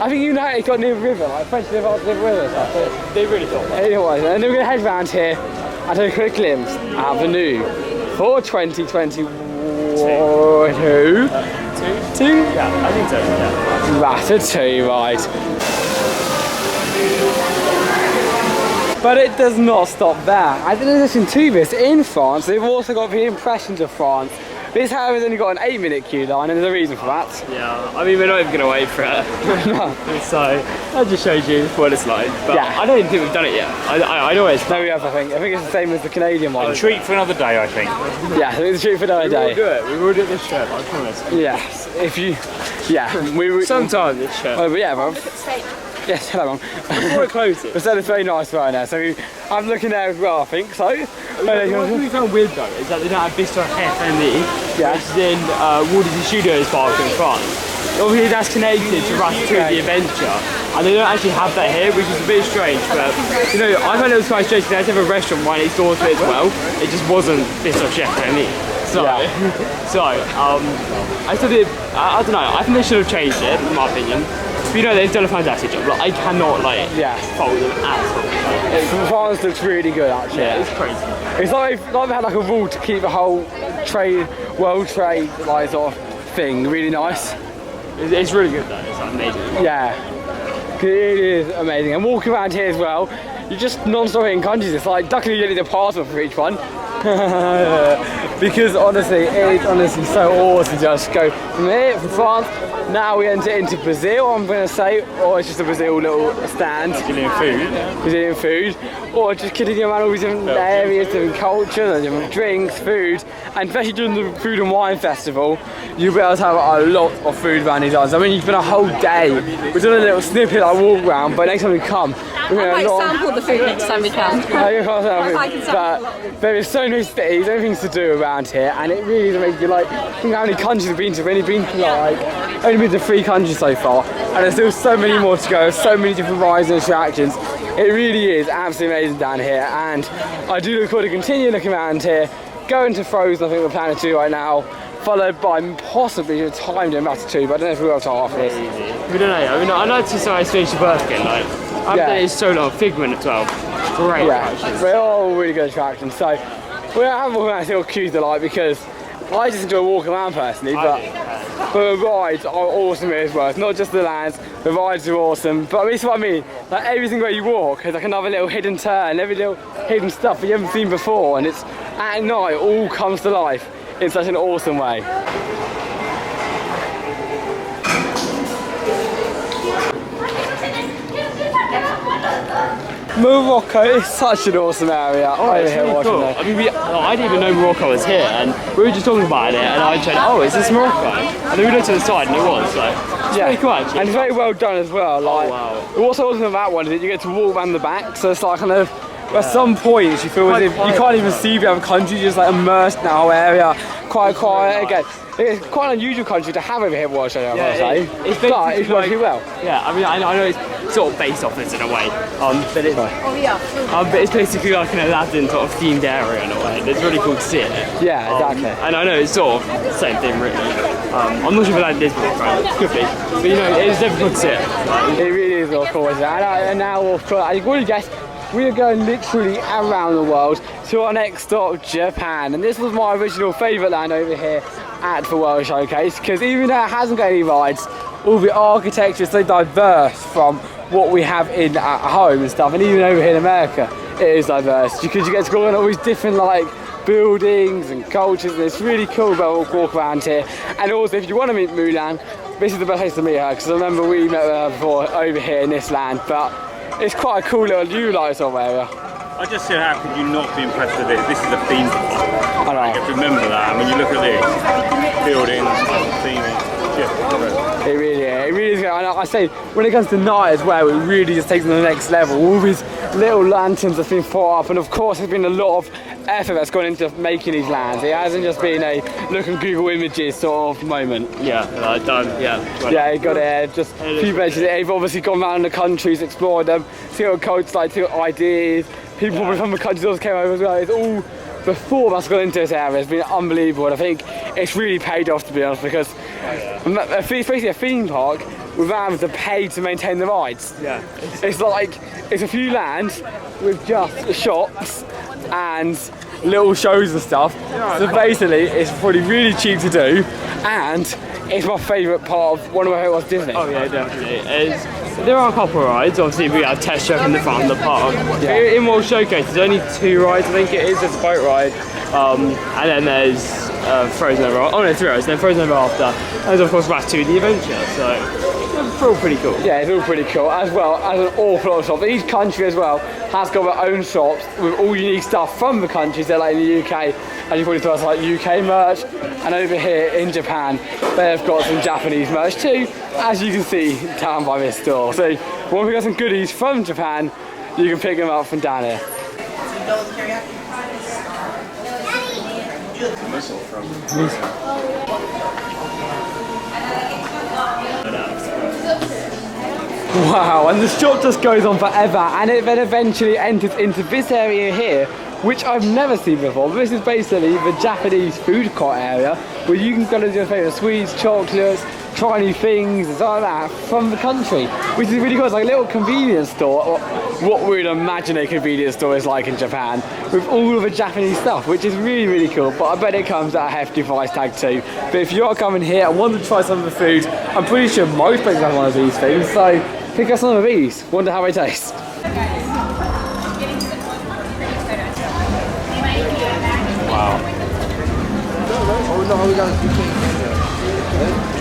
I think you know it got near the river, like French live up near the river. So they really thought. Anyway, and then we're going to head round here and take a quick glimpse at the new for 2021. Two? Yeah, I think so, yeah. Ratatouille ride. But it does not stop there. And in addition to this, in France, they've also got the Impressions of France. This, however, has only got an 8-minute queue line, and there's a reason for that. Yeah, I mean, we're not even going to wait for it. No. So, that just shows you what it's like. But yeah. I don't even think we've done it yet. I know it's... No, we have, I think. I think it's the same as the Canadian one. A treat for another day, I think. Yeah, it's a treat for another day. We will do it. We will do this trip, I promise. Yes, if you... Yeah, we... Sometime this trip. Oh, but yeah, Rob. Yes, hello, Mum. Before it closes. The set is very nice right now, so I'm looking there as well, I think so. What we found weird though is that they don't have Bistro FME, yeah. which is in Walt Disney Studios Park in France. Obviously that's connected to Ratatouille the Adventure, and they don't actually have that here, which is a bit strange, but you know, I found it was quite strange because they have a restaurant right next door to it as well. It just wasn't Bistro FME. So, I don't know, I think they should have changed it, in my opinion. But you know, they've done a fantastic job. Like, I cannot fault them at all. France looks really good actually. Yeah, it's crazy. It's like they've had like a rule to keep the whole world trade like sort of thing really nice. It's really good though. It's like amazing. Yeah, it is amazing. And walking around here as well, you're just non-stop hitting countries. It's like luckily you need a passport for each one. Because honestly, it is honestly so awesome to just go from here, from France. Now we enter into Brazil, I'm going to say, or it's just a Brazil little stand. Brazilian food. Or just continue around all these different areas, different cultures, different drinks, food. And especially during the Food and Wine Festival, you'll be able to have a lot of food around these islands. I mean, you've been a whole day. We've done a little snippet like walk around, but next time we come, I might sample the food next time we come. But there is so many cities, everything to do around here, and it really does make you like, think how many countries we've been to. We've only been to only been to 3 countries so far, and there's still so many more to go, so many different rides and attractions. It really is absolutely amazing down here, and I do look forward to continue looking around here, going to Frozen, I think we're planning to do right now, followed by possibly a timed Ratatouille, but I don't know if we'll have time after this. We don't know. I mean, I like to say I finished the birthday, like, I've done it so long. Figment as well. Great attractions. They're all really good attractions. So we haven't walked around till queues like because I just enjoy walking around personally, but the rides are awesome here as well. It's not just the lands, the rides are awesome. But this is what I mean. Like every single way you walk, there's like another little hidden turn, every little hidden stuff that you haven't seen before, and it's at night it all comes to life in such an awesome way. Morocco is such an awesome area. It's really cool. I mean, I didn't even know Morocco was here, and we were just talking about it, and I said, oh, is this Morocco? And then we looked to the side, and it was. So it's pretty cool, actually. And it's very well done as well. Like, what's awesome about that one is that you get to walk around the back, so it's like kind of, at some points you feel as if you can't even see the other country, you're just like immersed in the whole area, quite quiet. Again, it's quite an unusual country to have over here, what I show you, I must say. It's working well. Yeah, I mean, I know it's sort of based off this in a way, but it's basically like an Aladdin sort of themed area in a way. It's really cool to see it. Yeah, exactly. And I know it's sort of the same thing, really. I'm not sure if Aladdin is Morocco, it could be, but you know, it's definitely cool to see it. It really is, of course. And now, of course, I would guess we are going literally around the world to our next stop, Japan. And this was my original favourite land over here at the World Showcase, because even though it hasn't got any rides, all the architecture is so diverse from what we have in at home and stuff, and even over here in America it is diverse because you get to go on all these different like buildings and cultures, and it's really cool to walk around here. And also if you want to meet Mulan, this is the best place to meet her, because I remember we met her before over here in this land, but it's quite a cool little new light sort of area. I just said, how could you not be impressed with this? This is a theme park. I know. You have to remember that. I mean, you look at this, buildings, theming, just it really is good. And I say, when it comes to night as well, it really just takes it to the next level. All these little lanterns have been thought up, and of course there's been a lot of effort that's gone into making these lands. It hasn't just been a look at Google Images sort of moment. Yeah, done, yeah. Yeah, you got it, just a few benches. They've obviously gone around the countries, explored them, see what cultures like, see what ideas. People from the countries also came over as well. It's all before that's gone into this area. It's been unbelievable, and I think it's really paid off, to be honest, because it's basically a theme park without having to pay to maintain the rides. Yeah. It's like, it's a few lands with just shops and little shows and stuff. So basically, it's probably really cheap to do, and it's my favourite part of one of my favourite Disney. Oh yeah, definitely. There are a couple of rides. Obviously, we have Test Track in the front of the park. Yeah. In World Showcase, there's only 2 rides. I think it is. There's a boat ride, and then there's Frozen Ever After. Oh no, 3 rides. Then Frozen Ever After, and there's of course Ratatouille the Adventure. So it's all pretty cool. Yeah, it's all pretty cool, as well as an awful lot of shops. Each country as well has got their own shops with all unique stuff from the countries. They're like in the UK, and you probably saw like UK merch, and over here in Japan they've got some Japanese merch too, as you can see down by this store. So if you want to get some goodies from Japan, you can pick them up from down here. Wow, and the shop just goes on forever, and it then eventually enters into this area here, which I've never seen before. This is basically the Japanese food court area, where you can go to your favourite sweets, chocolates, try new things and stuff like that from the country, which is really cool. It's like a little convenience store, or what we would imagine a convenience store is like in Japan, with all of the Japanese stuff, which is really, really cool. But I bet it comes at a hefty price tag too. But if you are coming here and want to try some of the food, I'm pretty sure most places have one of these things, so pick up some of these, wonder how they taste. Wow.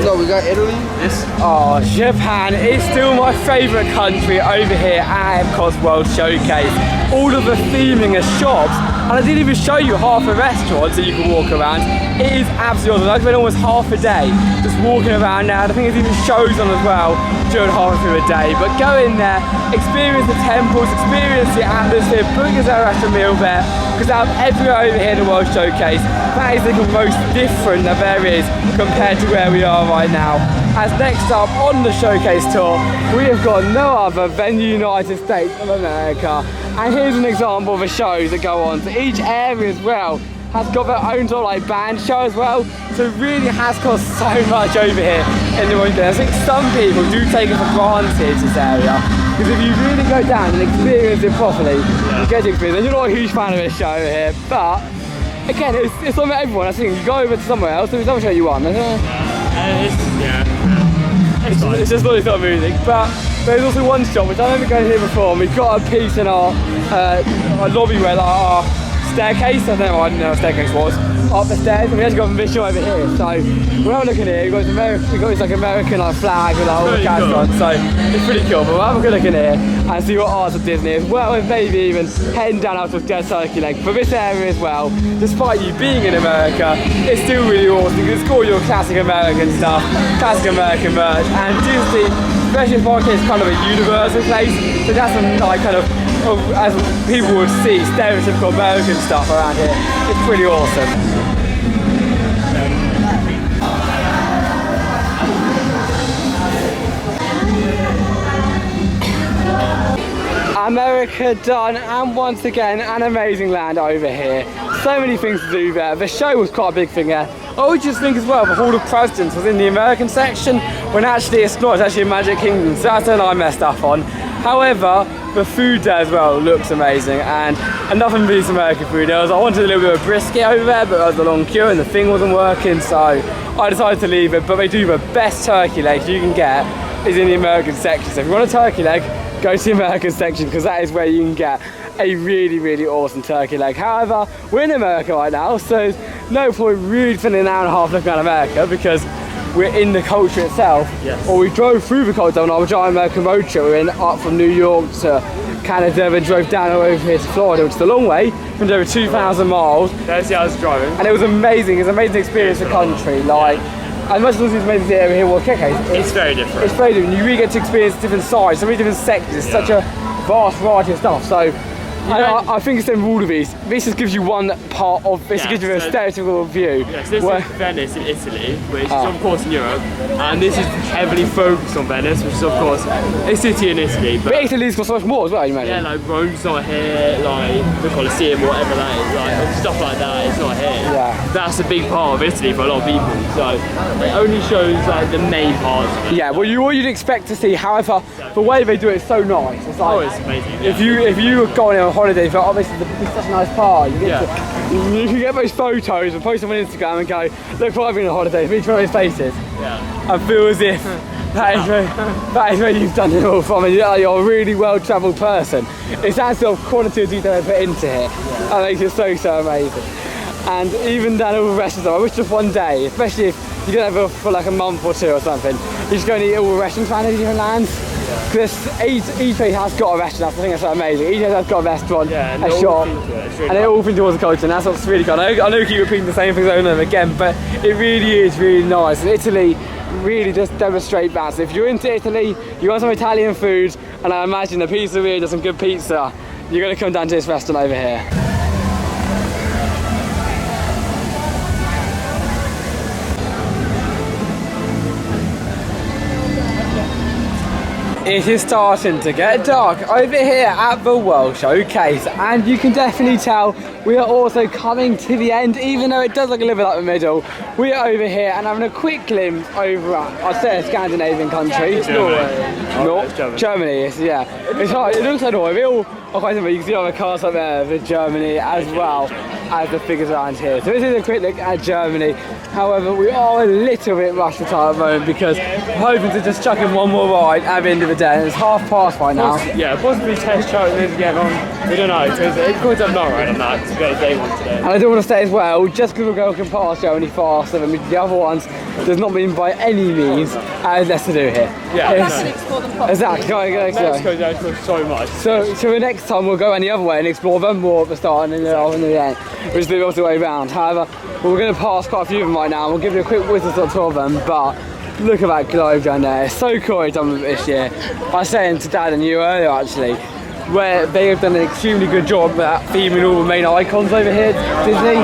No, we got Italy. Yes. Oh, Japan is still my favourite country over here at Epcot's World Showcase. All of the theming of shops, and I didn't even show you half the restaurants that you can walk around. It is absolutely awesome. I've been almost half a day just walking around now. I think there's even shows on as well during half through the day. But go in there, experience the temples, experience the atmosphere, book yourself a meal there, because out of everywhere over here in the World Showcase, that is the most different that there is compared to where we are right now. As next up on the showcase tour, we have got no other than the United States of America. And here's an example of the shows that go on. So each area as well has got their own sort of like band show as well. So it really has cost so much over here in the World. I think some people do take it for granted, this area. Because if you really go down and experience it properly, you get to experience it. And you're not a huge fan of this show over here, but again, it's on for everyone. I think you go over to somewhere else, there's another show you want. It's just not music, but there's also one shop which I've never gone here before, and we've got a piece in our lobby where like, our staircase, I don't know what a staircase was, up the stairs, and we actually got a visual over here. So we're having a look in here, we've got this like American like flag with like, all the cats on, so it's pretty cool. But we'll have a good look in here and see what arts of Disney, as well as maybe even heading down out to Dead Turkey Lake. For this area as well, despite you being in America, it's still really awesome because it's got all your classic American stuff, classic American merch, and Disney, especially as Park is kind of a universal place, so that's some like kind of, as people would see, stereotypical American stuff around here. It's pretty awesome. America done, and once again an amazing land over here. So many things to do there. The show was quite a big thing there. I would just think as well the Hall of Presidents was in the American section, when actually it's not, it's actually Magic Kingdom, so that's what I messed up on. However, the food there as well looks amazing, and nothing beats American food. I wanted a little bit of brisket over there, but there was a long queue and the thing wasn't working, so I decided to leave it. But they do the best turkey legs you can get is in the American section. So if you want a turkey leg, go to the American section, because that is where you can get a really, really awesome turkey leg. However, we're in America right now, so there's no point really spending an hour and a half looking at America, because we're in the culture itself. Yes. Or we drove through the culture on our giant American road trip. We went up from New York to Canada, then drove down over here to Florida, which is a long way, from over 2,000 miles. That's the hours driving. And it was amazing. It's an amazing experience of the country. Like, as much as it's amazing area here, well, it's very different. It's very different. You really get to experience different sides, so many different sectors. It's such a vast variety of stuff. So I think instead of all of these, this just gives you one part of this, gives you a stereotypical view. Yes, this is Venice in Italy, which is of course in Europe, and this is heavily focused on Venice, which is of course a city in Italy. But Italy's got so much more as well, you imagine? Yeah, like Rome's not here, like the Colosseum or whatever that is, like stuff like that is not here. Yeah. That's a big part of Italy for a lot of people, so it only shows like the main parts. Yeah, well, what you'd expect to see. However, the way they do it is so nice. It's like, it's amazing. If you were going on holiday, for this is such a nice part. You can get those photos and post them on Instagram and go, look what I've been on holiday, each one of those places. Yeah. I feel as if that is where you've done it all from, and you're a really well-travelled person. It's that sort of quantity of detail they put into here. That makes it so amazing. And even down all the restaurants, I wish just one day, especially if you don't have it for like a month or two or something, you just go and eat all the restaurants around in different lands. Because each place has got a restaurant. I think that's so amazing. Each place has got a restaurant, a shop, and they all think towards the culture, and that's what's really good. I know we keep repeating the same things over and over again, but it really is really nice. And Italy really just demonstrate that. So if you're into Italy, you want some Italian food, and I imagine a pizzeria does some good pizza, you're going to come down to this restaurant over here. It is starting to get dark over here at the World Showcase, and you can definitely tell we are also coming to the end, even though it does look a little bit like the middle. We are over here and having a quick glimpse over at, I'd say, a Scandinavian country. It's Norway. Germany, yes, yeah. It's like, it looks like Norway. We all are quite similar. You can see all the cars up there for Germany as well as the figures around here. So this is a quick look at Germany. However, we are a little bit rushed for time at the moment because we're hoping to just chuck in one more ride at the end of the day. And it's past right now. Yeah, possibly test track and then get on. We don't know, because it could have not right on that to go day one today. And I do want to say as well, just because we're going past Germany faster than the other ones, does not mean by any means less to do here. Yeah, exactly. Mexico's actually so much. So the next time we'll go any other way and explore them more at the start and then in the end, which is the other way around. However, we're going to pass quite a few of them right now. We'll give you a quick whistle stop of them, but look at that globe down there. It's so cool they've done with it this year. I was saying to Dad and you earlier actually, where they have done an extremely good job at theming all the main icons over here at Disney.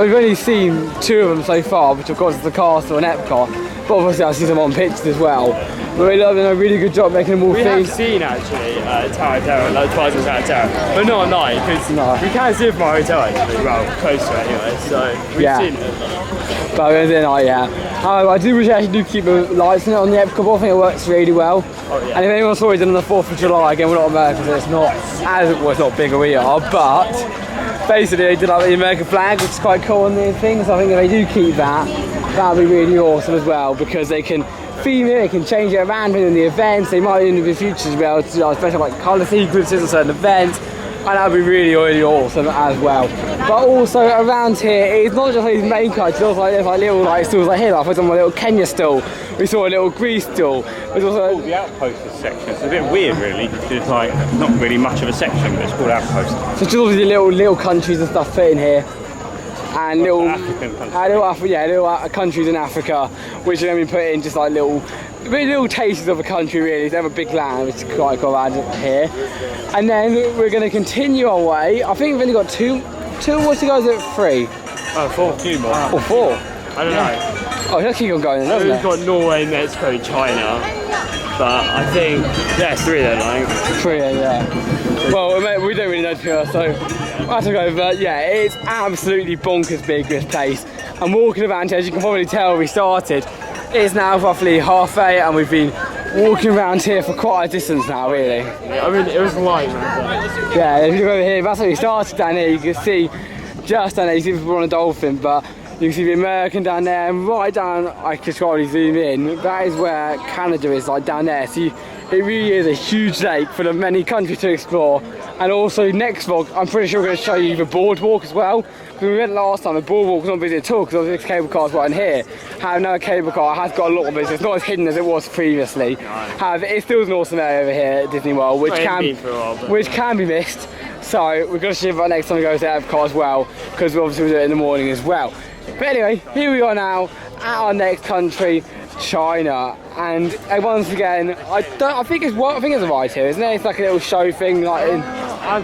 We've only seen 2 of them so far, which of course is the castle and Epcot, but obviously I've seen them on pictures as well. But they've done a really good job making them all themed. We have seen actually Tower of Terror, like Twice Tower of Terror, but not at night, because we can't see it from our hotel actually, well, close to it anyway, so we've seen it. But at the night, I do wish I actually do keep the lights in it on the Epcot, but I think it works really well. And if anyone's already done on the 4th of July, again, we're not American, so it's not as, well, it's not big as we are, but basically they did like the American flag, which is quite cool on the things. I think if they do keep that, that'll be really awesome as well, because they can theme it, they can change it around in the events. They might in the future as well, especially like colour sequences or certain events, and that'll be really, really awesome as well. But also around here, it's not just these main cards, it's also like, there's like little like stalls like here, like for example, a little Kenya stall, we saw a little Greece stall. There's also the Outpost section. It's a bit weird really, it's like not really much of a section, but it's called Outpost. So just all these little countries and stuff fit in here. And little African countries. little countries in Africa, which have been put in just like little tastes of a country really. They have a big land, which is quite cool around here. And then we're going to continue our way. I think we've only got two what's the guys at 3? Oh, 4. 2 more. Or 4? I don't know. Oh, let's keep on going, doesn't it? We've got Norway, Mexico, China, but I think there's 3 then, I think. 3, yeah. Well, we don't really know to be honest, so I have to go, but yeah, it's absolutely bonkers big, this place. I'm walking around here, as you can probably tell, we started. It's now roughly 8:30 and we've been walking around here for quite a distance now, really. Yeah, I mean, it was light, man. Yeah, if you look over here, that's how we started down here. You can see just down there, you see people on a dolphin, but you can see the American down there, and right down, I can probably zoom in, that is where Canada is, like down there. So it really is a huge lake full of many countries to explore. And also next vlog, I'm pretty sure we're going to show you the boardwalk as well. When we went last time, the boardwalk was not busy at all because obviously cable cars right in here. However, now a cable car has got a lot of business. It's not as hidden as it was previously. However, it still is an awesome area over here at Disney World, which can be missed. So we're going to see about next time we go to Epcot as well, because obviously we'll do it in the morning as well. But anyway, here we are now at our next country, China, and once again, I think it's a ride here, isn't it? It's like a little show thing, like I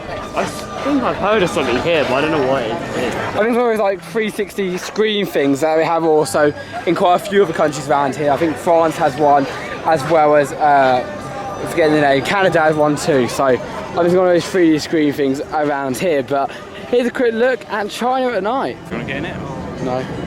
think I've heard of something here, but I don't know what it is. I think it's one of those like 360 screen things that we have also in quite a few other countries around here. I think France has one, as well as I'm forgetting the name. Canada has one too. So I think it's one of those 3D screen things around here. But here's a quick look at China at night. Do you want to get in it? No.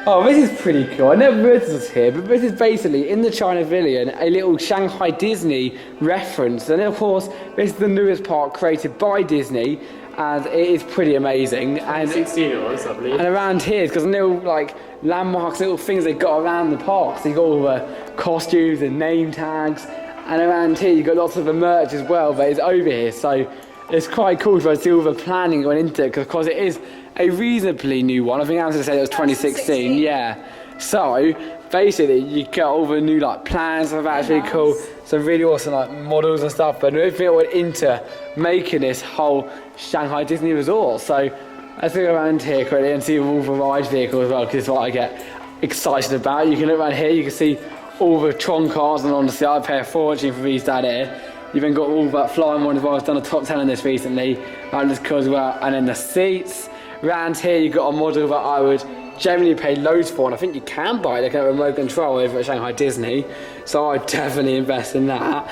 Oh, this is pretty cool. I never noticed this here, but this is basically in the China Pavilion, a little Shanghai Disney reference. And of course, this is the newest park created by Disney, and it is pretty amazing. And 16 it was, I believe. And around here, because little like landmarks, little things they got around the park. So you got all the costumes and name tags, and around here you got lots of the merch as well. But it's over here, so it's quite cool to see all the planning going into it, because of course it is a reasonably new one. I think I was going to say it was 2016, yeah. So basically you get all the new like plans of that. It's really cool. Some really awesome like models and stuff, but everything went into making this whole Shanghai Disney resort. So let's go around here quickly and see all the ride vehicles as well, because it's what I get excited about. You can look around here, you can see all the Tron cars, and honestly I pay a fortune for these down here. You've then got all that flying one as well. I've done a top 10 on this recently. That's cool as well. And then the seats. Around here you've got a model that I would generally pay loads for, and I think you can buy it, like a remote control over at Shanghai Disney, so I'd definitely invest in that.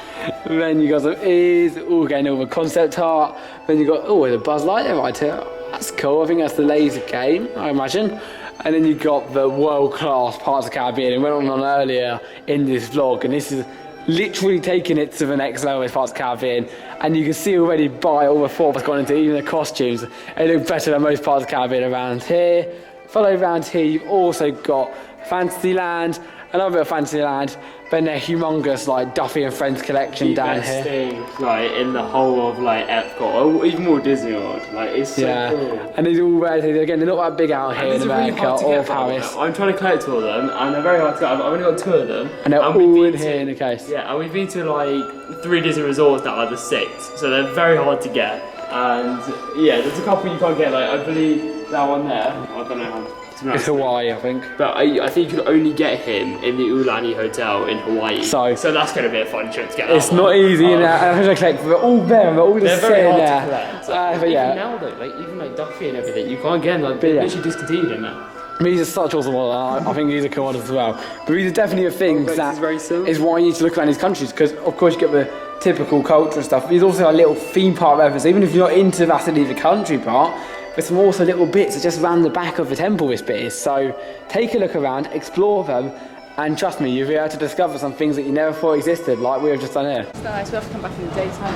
And then you got some ears, all getting all the concept art. Then you got, oh, the Buzz Lightyear right here. That's cool, I think that's the laser game, I imagine. And then you got the world-class Pirates of the Caribbean, and went on earlier in this vlog, and this is literally taking it to the next level with Pirates of the Caribbean. And you can see already by all the thought that's gone into even the costumes, they look better than most Pirates of the Caribbean around here. Follow around here, you've also got Fantasyland, another bit of Fantasyland, then their humongous like Duffy and Friends collection down here. Thing, like in the whole of like Epcot, or even more Disney World, like it's so cool. And these are all relatively, again, they're not that big out here in America or Paris. I'm trying to collect all of them, and they're very hard to get. I've only got 2 of them, and they're all in here in the case. Yeah, and we've been to like 3 Disney resorts that are the 6th, so they're very hard to get. And yeah, there's a couple you can't get. Like I believe that one there. I don't know how. It's Hawaii, I think. But I think you can only get him in the Ulani Hotel in Hawaii. So that's going to be a fun trip to get. It's not easy, and I think I collect. They're all there, and they're all just very sitting hard there. to collect. But yeah. Even now though, like even like Duffy and everything, you can't get them. Like they're literally discontinued in there. These are such awesome models. I think these are cool models as well. But these are definitely the things that is why you need to look around these countries, because of course you get the typical culture and stuff. But there's also a little theme park reference, even if you're not into vastly the country part. There's some also little bits that just around the back of the temple this bit is. So take a look around, explore them, and trust me, you'll be able to discover some things that you never thought existed, like we have just done here. It's nice, we'll have to come back in the daytime.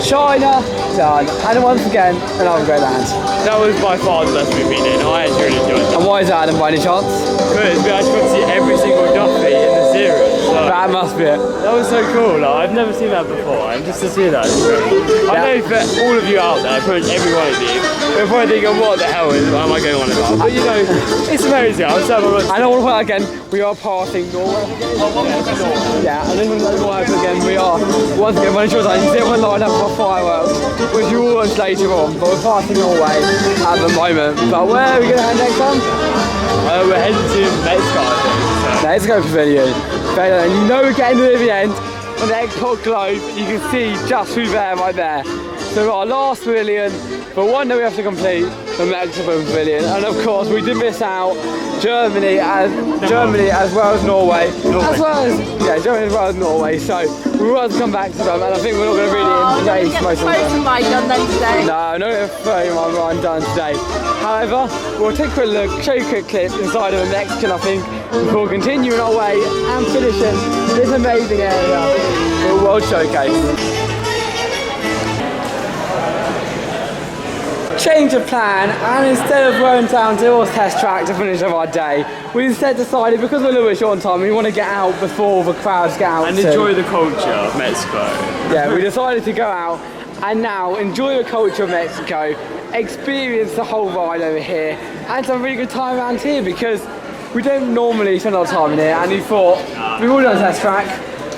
China, done. And once again, another great land. That was by far the best we've been in. I actually really enjoyed it. And why is that, Adam, by any chance? Because we actually got to see every single Duffy in the series. So that must be it. That was so cool. Like, I've never seen that before, and just to see that is great. I know for all of you out there, pretty much every one of you, you're probably thinking, what the hell am I going on about? But you know, it's amazing. I don't want to put that again. We are passing Norway. Yeah, and then Norway again. We are once again running short time. You see everyone lined up for fireworks, which you will watch later on. But we're passing Norway at the moment. But where are we going to head next time? We're heading to Mexico, I think. So. Mexico Pavilion. And you know we're getting to the end on the Epcot globe. You can see just through there, right there. So our last pavilion, but one that we have to complete, the Mexico Pavilion. And of course we did miss out Germany as well as Norway. As well as Germany as well as Norway. So we want to come back to them, and I think we're not going to really embrace most of them. No, not a photo run done today. However, we'll take a quick look, show you a quick clip inside of the Mexican, I think, before continuing our way and finishing this amazing area for the World Showcase. Change of plan, and instead of going down to the test track to finish off our day, we instead decided, because we're a little bit short on time, we want to get out before the crowds get out and enjoy the culture of Mexico. Yeah, we decided to go out and now enjoy the culture of Mexico, experience the whole ride over here, and have a really good time around here, because we don't normally spend our time in here, and we thought, we've all done a test track,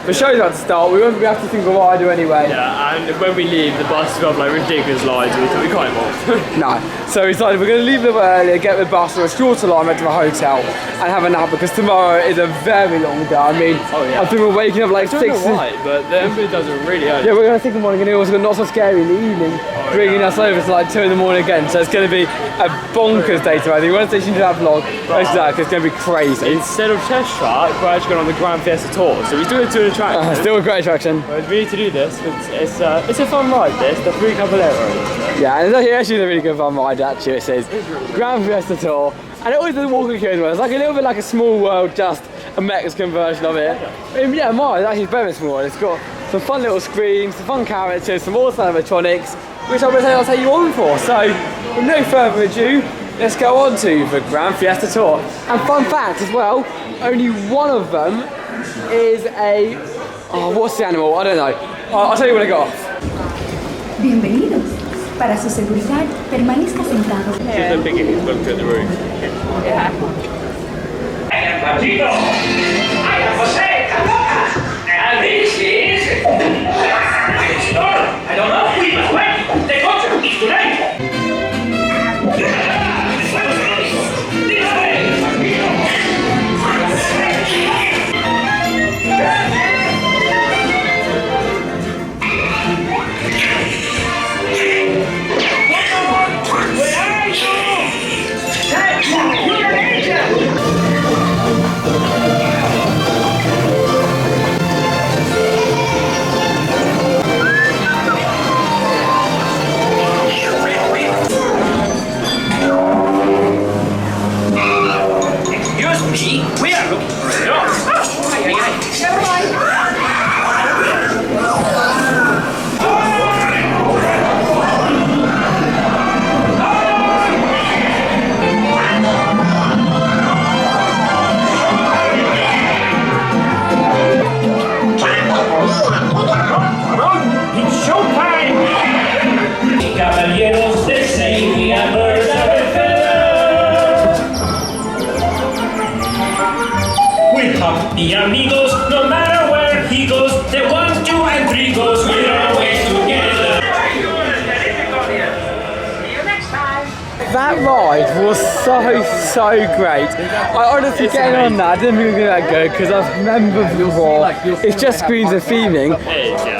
the show's about to start, we won't be able to think of what I do anyway. Yeah, and when we leave, the bus will have like ridiculous lines, we thought we can't walk. No, so we decided we're going to leave a little earlier, get the bus or a shorter line back to the hotel, and have a nap, because tomorrow is a very long day. I mean, I think we're waking up like 6. I don't know why, but the Emperor does it really early. Yeah, we're going to 6 in the morning, and it was not so scary in the evening, bringing us over to like 2 in the morning again. So it's going to be a bonkers day tomorrow. We won't station to that vlog, because it's going to be crazy. Instead of test track, we're actually going on the Grand Fiesta Tour. So we're doing 2 attractions. Still a great attraction. But we need to do this. It's a fun ride. This the 3 Caballeros. Yeah, and it's actually a really good fun ride. Actually, it says Grand Fiesta Tour, and it always does walking queue as well. It's like a little bit like a Small World, just a Mexican version of it. Yeah, mine is actually better than Small World. It's got some fun little screens, some fun characters, some awesome animatronics, which I'll take you on for. So, with no further ado, let's go on to the Grand Fiesta Tour. And fun fact as well, only one of them is a... Oh, what's the animal? I don't know. I'll tell you when I go off. Bienvenidos. Para su seguridad, permanezca sentado. She's the biggest one to the room. Yeah. I am Pachito. I am Jose Carlos. And this is... I don't know. We must wait. The concert is tonight. That ride was so great. I honestly getting on that, I didn't think it was that good because I remember before, it's just screens and theming,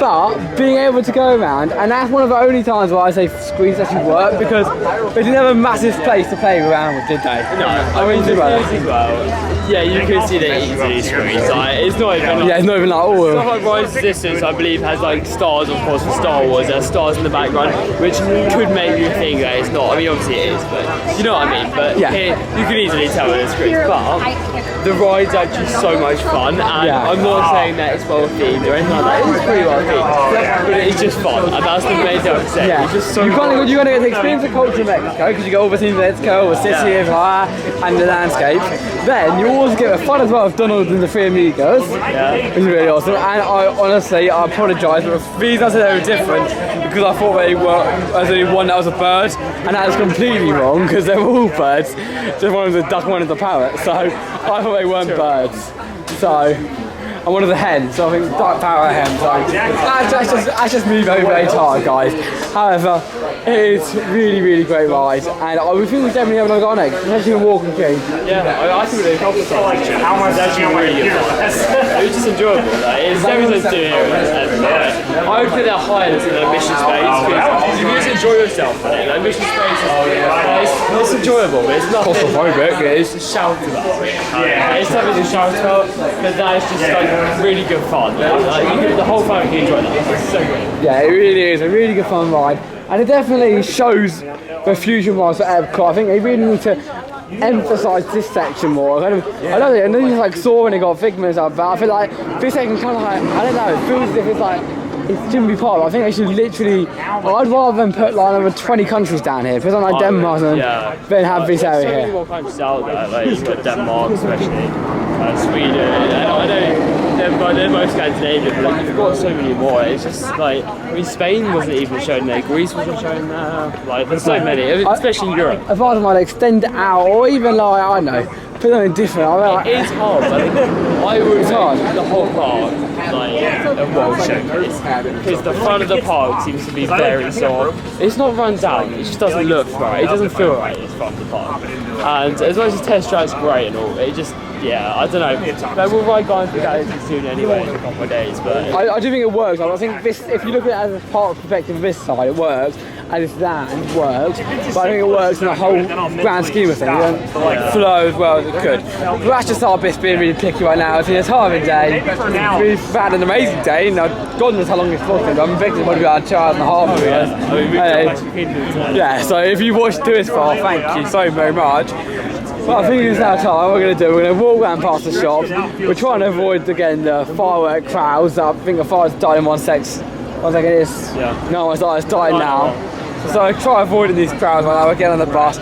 but being able to go around, and that's one of the only times where I say screens actually work because they didn't have a massive place to play around with, did they? No, I mean, yeah, you can see the easily screens. Like, it's not even like, yeah, it's not even like all stuff like Rise of Resistance, I believe, has like stars, of course, for Star Wars. There's stars in the background, which could make you think that it's not. I mean, obviously it is, but you know what I mean. But yeah, here, you can easily tell with the screens. But the ride's actually so much fun, and I'm not saying that it's well themed or anything like that. It's pretty well themed, but it's just fun, and that's the main thing I'm saying. Yeah, it's just so you're going to get the experience of culture in Mexico because you get all the things in Mexico, the city of and the landscape. Then you always get the fun as well of Donald and the Three Amigos, which is really awesome. And I honestly, I apologise, but the reason I said they were different because I thought they were as only one that was a bird, and that is completely wrong because they're all birds. Just one was a duck, one was a parrot. So I thought they weren't birds. So. And one of the hens, so I think dark power hen. So that's just me very tired, guys. However, it is really great ride, and I would think we definitely have another go next, especially in Walking King. Yeah, I think we're a couple of times. How much actually really good fun. It was just enjoyable. Like, it's everything to do here. I would put that higher than the Mission Space because you just enjoy yourself. Like Mission Space it's enjoyable, but it's not claustrophobic. It's shout about. It's something to shout about, but that is just like really good fun. The whole family can enjoy that. It's so good. Yeah, it really is a really good fun ride, and it definitely shows the fusion rides for Epcot. I think they really need to emphasise this section more. I know you like saw when they got figments up, but I feel like this section kind of like, I don't know, it feels as if it's like it shouldn't be part of it. I think they should literally, I'd rather than put like over 20 countries down here, put something like Denmark than have this area here. There's so many more countries out there, like you've got Denmark especially, Sweden, I know they're most Scandinavian, but like, you've got so many more. It's just like, I mean, Spain wasn't even shown there, Greece wasn't shown there, like there's so many, especially in Europe. If I was like extend it out, or even like, I don't know, put something different. It is hard, but I would make the whole park like a world showcase because the front of the park seems to be very sort of, it's not run down, it just doesn't look right, it doesn't feel right, it's front of the park. And as much as Test Drive's great and all, it just, yeah, I don't know. But we'll ride going through Galaxy soon anyway in a couple of days. But I do think it works. I think this, if you look at it as a park perspective of this side, it works. And this land works. But I think it works in the whole grand scheme of things. It doesn't flow as well as it could. But that's just our bits being really picky right now. It's been a tiring day. We've had an amazing day. Now, God knows how long it's for. I'm expecting it might be about 2 hours and a half. Yeah, so if you watched this far, thank you so very much. But I think it's now time. What we're going to do, we're going to walk around past the shops. We're trying to avoid again the firework crowds. I think the fire's died in 1 second. It is. Yeah. No, it's died now. So I try avoiding these crowds right now. We'll get on the bus.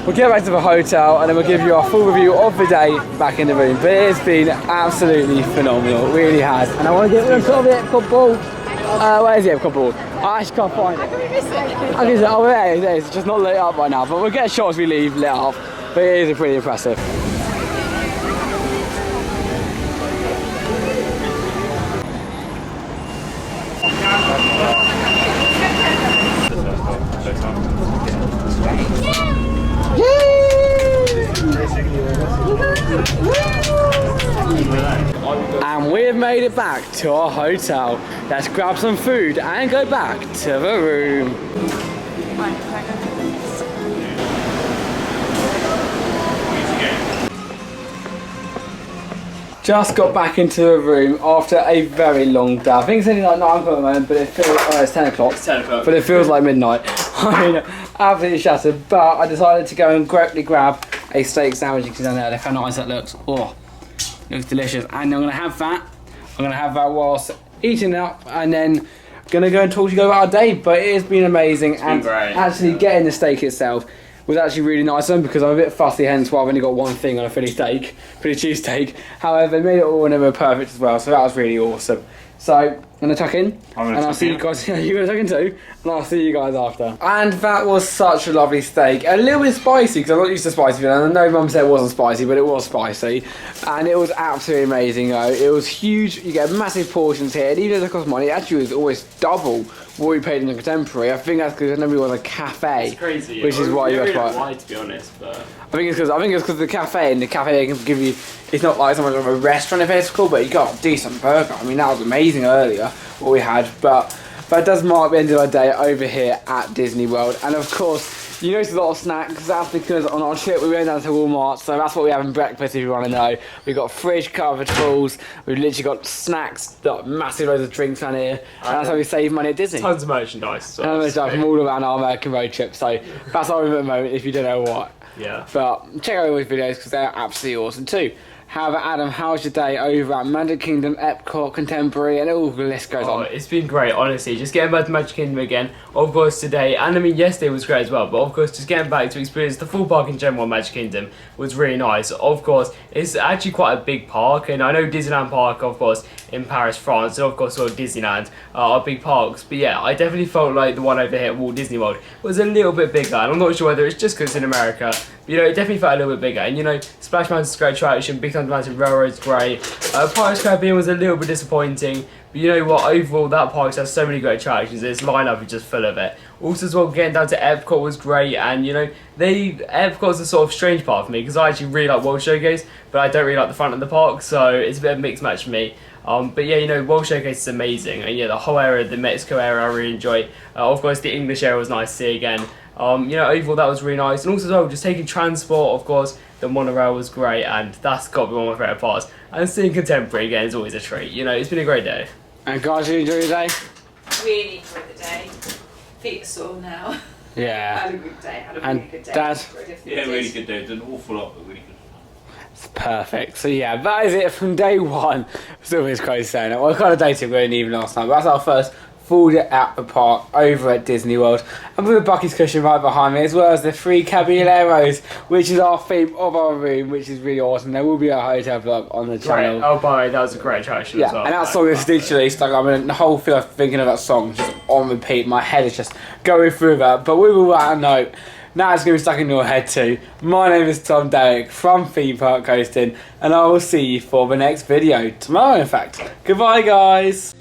We'll get back to the hotel and then we'll give you a full review of the day back in the room. But it has been absolutely phenomenal. It really has. And I want to get rid of the Epcot ball. Where is the Epcot ball? I actually can't find it. Okay, so, oh, there it is. It's just not lit up right now. But we'll get a shot as we leave lit up. But it is pretty impressive. And we've made it back to our hotel. Let's grab some food and go back to the room. Just got back into the room after a very long day. I think it's only like 9 o'clock at the moment, but it feels it's 10 o'clock. It's 10 o'clock. But it feels like midnight. I mean, absolutely shattered. But I decided to go and quickly grab a steak sandwich. You can see down there, look how nice that looks. Oh, looks delicious. And I'm gonna have that. I'm gonna have that whilst eating it up, and then gonna go and talk to you about our day. But it has been amazing, and actually getting the steak itself was actually really nice one because I'm a bit fussy, hence why I've only got one thing on a Philly cheese steak. However, they made it all and they were perfect as well, so that was really awesome. So gonna tuck in, and I'll see you guys. You're gonna tuck in too, and I'll see you guys after. And that was such a lovely steak, a little bit spicy because I'm not used to spicy food. And I know Mum said it wasn't spicy, but it was spicy, and it was absolutely amazing. Though it was huge. You get massive portions here, and even though it cost money, it actually was almost double what we paid in the Contemporary. I think that's because I know we was a cafe. It's crazy. Which is why you got quite. Why, to be honest, but I think it's because the cafe, and the cafe they can give you. It's not like so much of a restaurant if it's cool, but you got a decent burger. I mean, that was amazing earlier what we had, but that does mark the end of our day over here at Disney World. And of course, you notice a lot of snacks. That's because on our trip we went down to Walmart, so that's what we have in breakfast if you want to know. We've got fridge covered fulls. We've literally got snacks, got massive loads of drinks around here, and that's how we save money at Disney. Tons of merchandise. So from all around our American road trip. So that's our at the moment if you don't know what. Yeah. But check out all these videos because they're absolutely awesome too. However, Adam, how's your day over at Magic Kingdom, Epcot, Contemporary, and all the list goes on? It's been great, honestly. Just getting back to Magic Kingdom again, of course, today, and I mean, yesterday was great as well, but of course, just getting back to experience the full park in general at Magic Kingdom was really nice. Of course, it's actually quite a big park, and I know Disneyland Park, of course, in Paris, France, and of course, Disneyland are big parks, but yeah, I definitely felt like the one over here at Walt Disney World was a little bit bigger, and I'm not sure whether it's just because it's in America, but you know, it definitely felt a little bit bigger, and you know, Splash Mountain's a great attraction, Big Thunder Mountain Railroad's great, Pirates Caribbean was a little bit disappointing, but you know what, overall that park has so many great attractions, its lineup is just full of it. Also as well, getting down to Epcot was great, and you know, Epcot's a sort of strange part for me, because I actually really like World Showcase, but I don't really like the front of the park, so it's a bit of a mixed match for me. But yeah, you know, World Showcase is amazing, and yeah, the whole area, the Mexico area, I really enjoy. Of course, the English area was nice to see again. You know, overall that was really nice, and also as well, just taking transport, of course, the monorail was great, and that's got to be one of my favourite parts. And seeing Contemporary again is always a treat. You know, it's been a great day. And guys, you enjoy your day? Really enjoyed the day. Feet are sore now. Yeah. Had a good day. Had a really good day. Dad? Yeah, really good day. Did an awful lot, but really good. It's perfect. So yeah, that is it from day one. Still is crazy saying it. Well, kind of dated we didn't even last night, but that's our first full day at the park over at Disney World. And with the Bucky's cushion right behind me, as well as the 3 Caballeros, which is our theme of our room, which is really awesome. There will be a hotel vlog on the channel. Right. Oh, by the way, that was a great attraction as well. And that song is literally stuck. I mean, the whole thing of thinking of that song just on repeat. My head is just going through that. But we will that note. Now it's going to be stuck in your head too. My name is Tom Derrick from Theme Park Coastin, and I will see you for the next video tomorrow, in fact. Goodbye, guys.